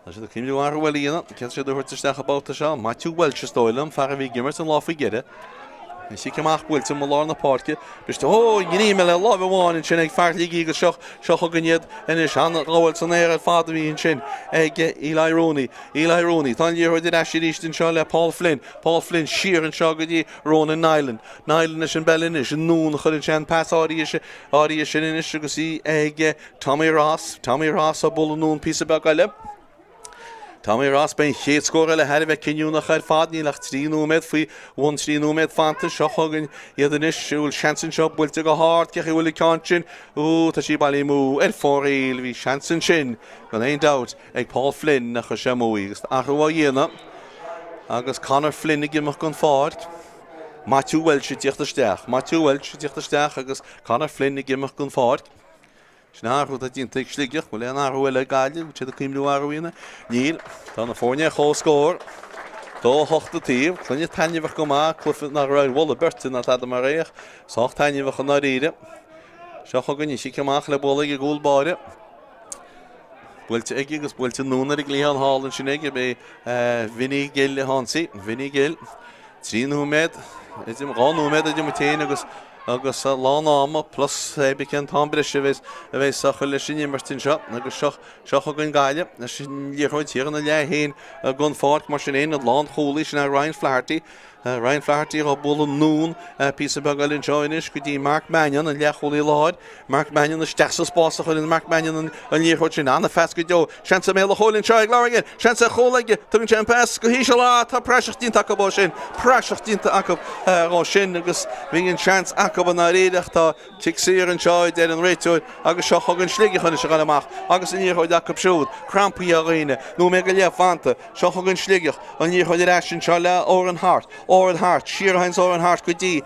Tá sé cíimú arhfuilíana, ce sé dúirteach a Babhta seo, Matthew Welch Doyle fear a bhí gimmert an láfa gide. Sí ceach bhfuilte mo lá na Páirce, Biste gní me le lá bháin sin ag fearlaí agus seo chugannéad inis an ráhfuil san éar fád bhíon sin ag Eli Rooney. Tá líorthúid eisi ríistin seo le Paul Flynn siar an seo go dtí Ronan Nyland is an bellin is an nún chuann sin pass áí sin inis agus í ag Tommy Ross a bol nún písa begaile. Tommy Ross ben chéad scóir le herbh cinúnach ar fad ní leach 3 nóméid faoi 3 nóméid fanta seo chugann iad inis bhfuil seansan seo bhfuilte go háart ceach bhfuil ceán sin tá sí bailí mú ar fóréil bhí seansan sin gan éon dat ag Paul Flynn nach chu sé móí agus ahrú dhéana agus Conor Flynn gimach gon Páirc. Matthew Welch tíochttasteach agus Conor Flynn gimach gon Páirc. Snáú a dín teag Sligeach bhfuil an áhfuil le Gaillimh sé a cíimú áhíine. Níl tá na fórne chó scór Dó hochta tíb, clunne tainmhah go má clufa na raibh bhla berta na tá mar réach, sách tainmhah na réide. Seo chugan ní si ceach le bóla i gúlbáire. Bhfuilte ige agus bhfuilte núna i glíán hálann sin ige be Vinny Gill le hásaí, Vinny Gill. 3 núméid, idim 2 núméid idim téin agus lán áma plus becén tá breise a bheith sacha le sin martin seo agus seo chugan Gaillimh na sin líorthid tíar na le héin gon Páirc mar sin éon lán cholaí sin Ryan Flaherty. Ryan Flaherty a bula nún písa begail in joinis go dtí Mark Mannion an lecholaí láid. Mark Mannion na stechsa spása chuin Mark Mannion an líorthid sin anna fes go deo. Seansa méle cholainn seoigh láirgin, seansa cholaige tugann sé an pes go hí se lá tá preisirtínta acu sin, preisirtínta acu rá sin agus bhíonn seans acu an réideach tá ticsíar an seoid ar an réiteoid agus seo chugann Sligeach an se gan amach agus an líorthid acu siúd, crampaí a réine, nó mé go léamh fanta, seo chugann Sligeach an líorthid ar sin seo le ó an hart. Oran Hart, Sheer Heinz Oran Hart Gudi,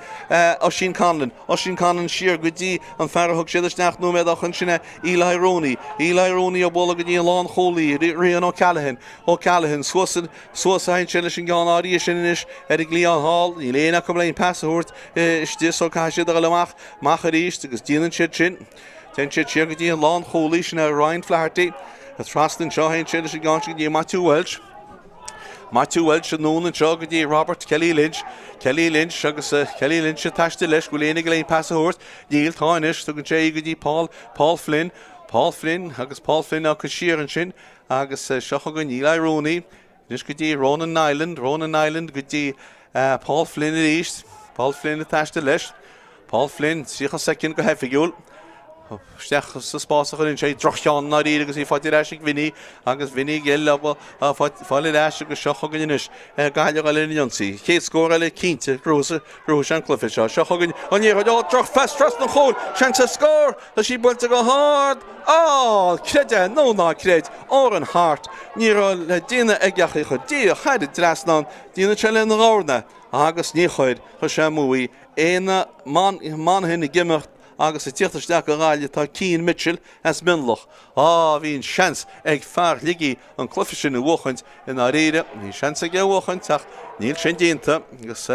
Oshin Conlon, Sheer Gudi, and Farahuk Shidishnach Numed Ochanshina, Eli Rooney, a Bolagadi, Lawn Holy, Rian O'Callaghan, Swasan, Chilish and Gan Audiishinish, Eric Leon Hall, Elena Comlain Passahort, Stis Okashi the Lamach, Macharish, because Dinan Chitchin, Ten Chitchigadi, and Lawn Holy, Ryan Flaherty, a Thraston Shahin Chilish and Ganshi, Matthew Welch. Matthew Welch and Noon and Joggy Robert Kelly Lynch agus Kelly Lynch a taiste leis go léana go léon pass a horse díal táinis tugann sé go dtí Paul Flynn agus Paul Flynn a go Ciarán sin agus seo chugann Eli Rooney nus go dtí Ronan Island go dtí Paul Flynn a ríist Paul Flynn a taiste leis Paul Flynn sicha second go hefigiúil Stech sa spásach in sé drochán na rí agus í fáidir eisiigh Vinny agus Vinny Gill fáile eisi agus seo chugan inis Gaillimh a linn Jonsaí. Chéad scór eile cínte grúsa an clufa seo. Seo chugan an níorthaid droch fest tras na chól seansa scór tá sí builte go hard. Creide nó ná creid ó an hart. Níor le dína ageach chu dí chaidir drasná dína se le na rána agus ní chuid chu sé múí éana man hinna gimimecht agus a tíochttasteach go gáile tá Cian Mitchell as minlach. Bhín seans ag fear ligi an clufa sin na bhuachaint in réide, hí seans ag bhuachaint ach níl sin déanta agus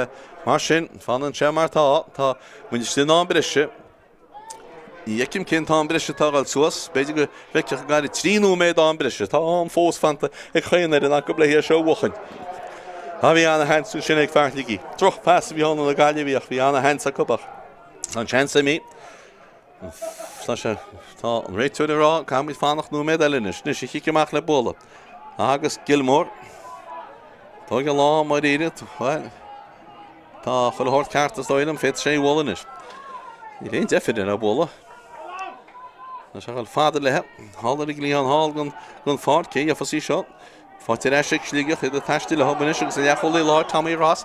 mar sin fan an sé mar tá muinte sin an breise. Iecim cin tá an breise tágáil suas, beidir go bheiceach gáir 3 núméid an breise, tá an fós fanta ag chéanaar in acu léir seo bhuachaint. Bhí anna hensú sin ag fear ligi. Troch pas bhí anna na Gaillimh bhí anna hens a cupach. An seans mí. Tá an réitúid rá cam is fánach núméid eilenis, nus sé chiiceach le bóla. Agus Gilmore. Tá go lá mar réide, tá chuil hort cartas dóilm féit sé bholanis. I léon defidir a bóla. Tá se chuil fáidir lethe, hálar i glíán hall gon Páirc cé a fasí seo. Fáidir eisiigh Sligeach iad a taistí le hobanis agus a leacholaí láir Tommy Ross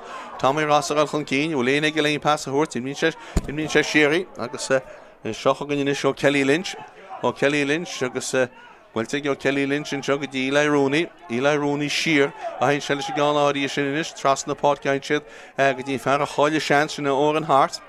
a gáil chun cín, ó léana go léon pass a thuirt, in mín sé Sherry agus seo chugan inis ó Kelly Lynch agus bhfuilte go Kelly Lynch an seo go dtí Eli Rooney Sheer a hain se leis gan áirí sin inis tras na Páirc gain siad go dtí fear a cháile seans sin ó an hart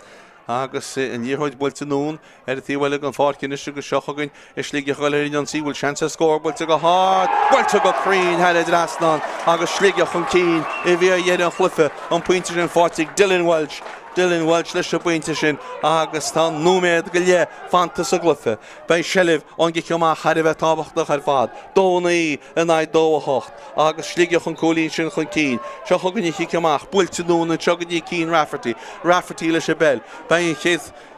agus an díorthaid bhfuilte nún a tíhfuile an Páirc inis agus seo chugan Sligeach a linn Jonsaí bhfuil seansa scór bhfuilte go hard bhfuilte go crín heile drasnán agus Sligeach an cín I bhí a dhéad an chlufa an pointe an Páirc Dylan Welch leis a buinte sin agus tá núméid go lé fantas a glufa. Bei Shelibh an giceamach chaidir bheith tábhachtach ar fad. Dónaí in áid dóhacht agus Sligeach an cólín sin chun cín. Seo chugan í giceamach builte nún an segadí cín Rafferty leis a bell. Bei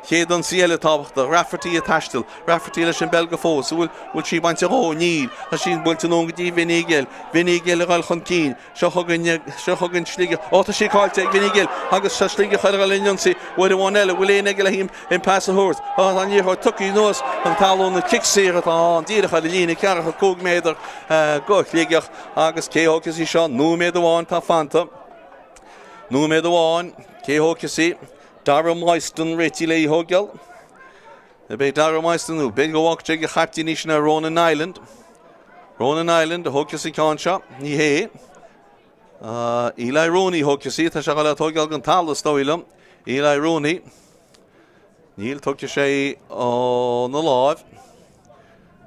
chéad an síle tábhachta, Rafferty a taistil, Rafferty leis an bell go fós, bhfuil sí bainte ó níl, a sin builte nún go dtí Vinny Gill a gáil chun cín. Seo chugan Sligeach, tá sí cáilte ag Vinny Gill agus se Sligeach a gáil Jonsaí bhfuil bháin eile bhfuil éana go léim in pass a thuirt. An níorthaid tucaí nuas an talún na kicksair atá an dírecha le lína cearcha 2 méadar go Sligeach agus céóchas í seo núméad amháin tá fanta. Núméad amháin céóchas í Dara Maiston réití le hógeal. Bé Dara Maiston be go bhacht ag a chaptí níos na Ronan Island a hógeas í cáin seo ní hé. Eli Rooney hógeas í tá se gáil tógeal gan talas dóilm. Eli Rooney níl tuigte sé ó na láimh.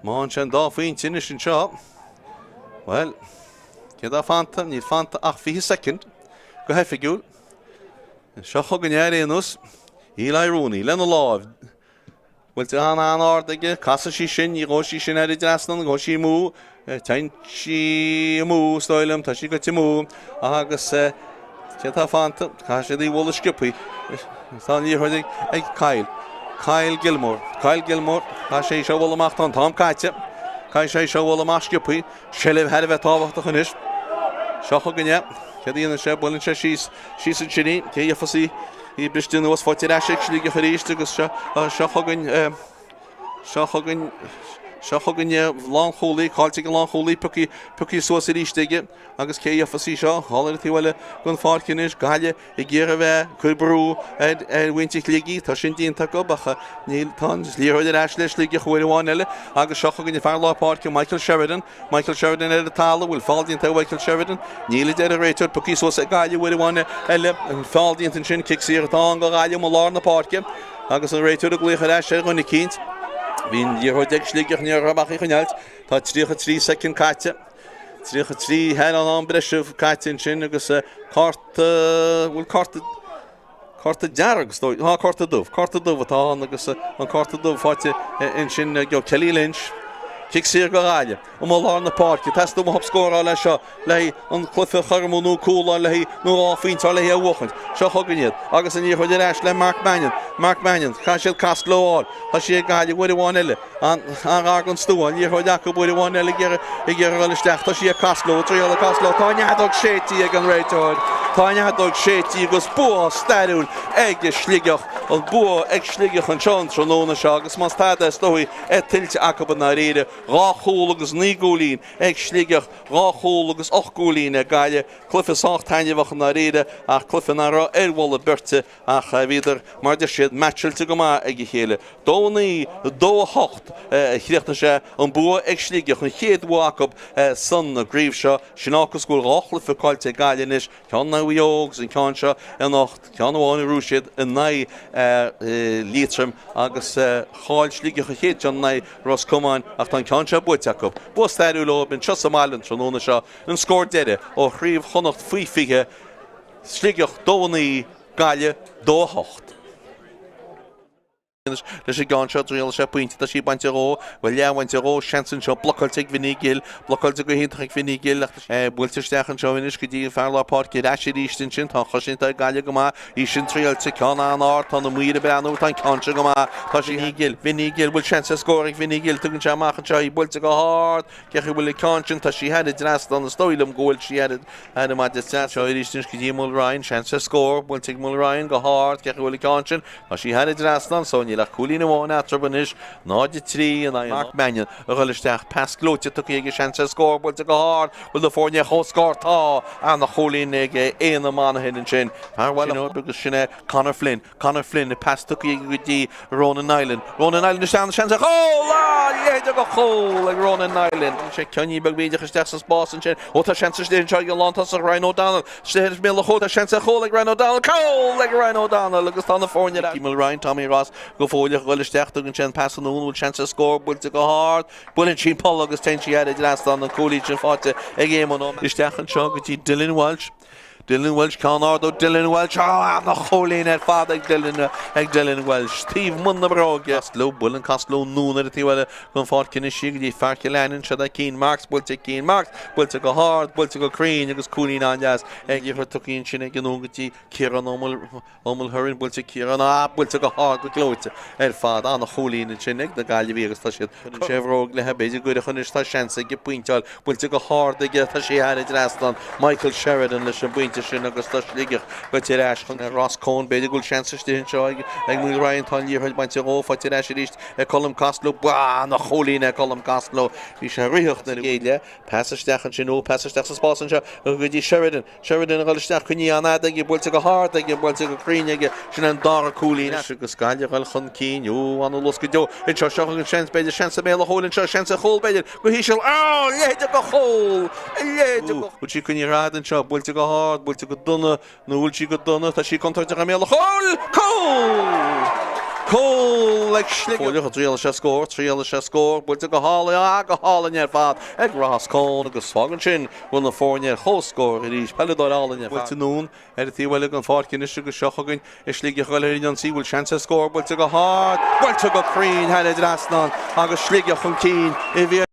Má sin dá faoin sin sin seo. Well, Céad Fátharta, ní Fátharta ach fi second. Go heffigiúil. Seo chugan éireanús. Eli Rooney, Lennon Love. Well, to an ordige, Casa sin, Yoshi sin at Jasnan, Goshi Moo, Tanchi Moo, Stoilum, Tashika Moo, Agas, Céad Fátharta, Casa di Wall Skippy. Son you heard Kyle Gilmore, Kasha Shawalamacht on Tom Katja, Kasha Shawalamash Skippy, Shelev had a top of the finish. Shohoganya, Kadina Shebwell and she's a chinny, Kayafasi. He Briston was for Tirashik, Sligeach, Shohoganya, long holy, Caltic long holy, Pucky sauce Stige, August Kay of Fasisha, Holiday Wella, Gunfarkinish, Galia, Igirave, Kubru, and Winty Kligi, Tashinti and Takobacha, Neil Tons, Leo de Ashley, Sligeach, one Ella, August Shohoganya Farlaw Park, Michael Sheridan at the Tala will fall into Michael Sheridan, Nearly decorated, Pucky sauce at Galia with one Ella, and fall the intention kicks here at Tonga, Galia, Malarna Park, August and Rachel, Glicha, on the Keens. Bhín díordeag Sligeach ní rabach I chunealt, tá 3 second caite. 3 head an brisih caite in sin agus carta dearg stoi. Carta dubh atá agus an carta dubh fáte in sin go Kelly Lynch. Kick sér go ráile. Lá na Páirc, testa mo hop scóra le seo, le an clufa charmú nó cúla le nó áfíntá le a bhuachant. Seo chuganiad. Agus an íochid eis le Mark Mannion, cá siad cast lóáil. Tá sé gáile bhuidir bháin eile. An ágan stúan, íochid acu bhuidir bháin eile I ggéir eile steach. Tá sé cast ló, tríola cast ló. Tá neadog sétí ag an réiteáid. Tá neadog sétí agus bua stairún ag Sligeach. An bua ag Sligeach an seán tróna seo. Agus mas táda stói tilte acu na réide. Ráchólagus ní gúlín ag Sligeach ráchólagus 8 gúlín ag gaile clufas 8 tainehach na réide ach clufan ara bhla berte ach bhíidir mar de siad matchailte go má ag chéile. Dónaí 2-8 chríochta sé an bua ag Sligeach an chéad bhuacab san na gríomh seo sin áchas gúil ráchla fáilte gailenis cean na bhuiógs an cean seo an 8 cean bháin rúisiad an na lítrim agus cháil Sligeach a chéad an na Roscomáin ach tá Concha Boytakov, Bostarulo, and Chosamalan, Trononisha, and scored dead, or Chríomh Chonnacht Fuifige, Sligeach Dónaí Gaile Dóhocht. Leis sé gan seo réal sé pointe tá sí bainte ró, bhfuil lehainte ró seansan seo blocáilte vinigil, blocáilte go hintraigh vinigil, bhfuilte stechan seo inis go dtí Farlaw Park eisi rístin sin tá chosinta gaile go má, í sin tríalte cean an ár tá na muire breanú tá canse go má, tá sí vinigil bhfuil seansa scóraigh vinigil tugann sé amachchan seo í bhfuilte go hard, ceach bhfuil cansin tá sí headed drast an stoilm ghfuil sí headed má de seo rístin go dtí Mull Ryan, seansa scór, bhfuilte Mull Ryan go hard, ceach bhfuil cansin, tá sí headed drast an Sonia le Coolína bháin atrabanis, náide 3 and Mark Mannion a ghilisteach pas glóte tuí ag seansa scór bhfuilte go hard, bhfuil le fórne chóscór tá an na Cholín ag éana mánahin an sin. Bhfuil agus sinna Conor Flynn a pas tuí ag go dtí Ronan Island is seansa léide go chól ag Ronan Island. sé ceanní bag bíideach isteach sa spás an sin, ó tá seansa stéan seo go lántas a Ryan O'Donnell, stéir mé le chóta seansa chól ag Ryan O'Donnell, chól ag Ryan O'Donnell agus tá na fórne Mull Ryan, Tommy Ross go fóileach ghilisteach tugann sin pas an únúil seansa scór bhfuilte go hard, bhfuilinn sin Paul agus ten sí headed last an cólíid sin fáte ag éimón isteach an seo go dtí Dylan Welsh Conardo Dylan Welsh na Cholín fad ag Dylan Welsh Steve Munna Brog Castló Bullen Castló núna tíhile gon fácinna si go dtí Fearc leanann se Keane Marks bhfuilte go hard bhfuilte go crín agus cúlín anjas ag dhear tuíonn sin ag gnú go dtí Ciarán ómul thurin bhfuilte Ciarán bhfuilte go hard go glóite fad an na Cholín sin ag na Gaillimh agus tá siad séhróg le beidir goide chunis tá seansa go pointeáil bhfuilte go hard ag tá sé headed rastan Michael Sheridan leis an buinte sin agus tá Sligeach go tíir eis chun Ross Cohn beidir gúil seansa stíonn seo ag Mull Ryan tá líorthaid bainte ró fá tíir eis ríist Colm Castló na Cholín Colm Castló hí sé riocht na géile pasaisteach sin ó pasaisteach sa spásan seo go dtí Sheridan a ghilisteach chuní anad ag bhfuilte go hard ag bhfuilte go crín ag sin an dar cúlín agus Gaillimh ghil chun cín an los go deo in seo seo an seans beidir seansa mé le hólinn seo seansa chól beidir go hí se léide go chól léide go bhfuil si chuní rádan seo bhfuilte go hard bhfuilte go duna nó bhfuil si go duna tá sí contáirteach mé le chól Cool like Sligeach driel se score but go hall in fad ag ras con agus swagan sin when the fornia whole score it is Peile all in but to noon at the well gon fort kin is go shochagin is Sligeach well in see will chance score but to go hard but to go green had it last non agus Sligeach from keen if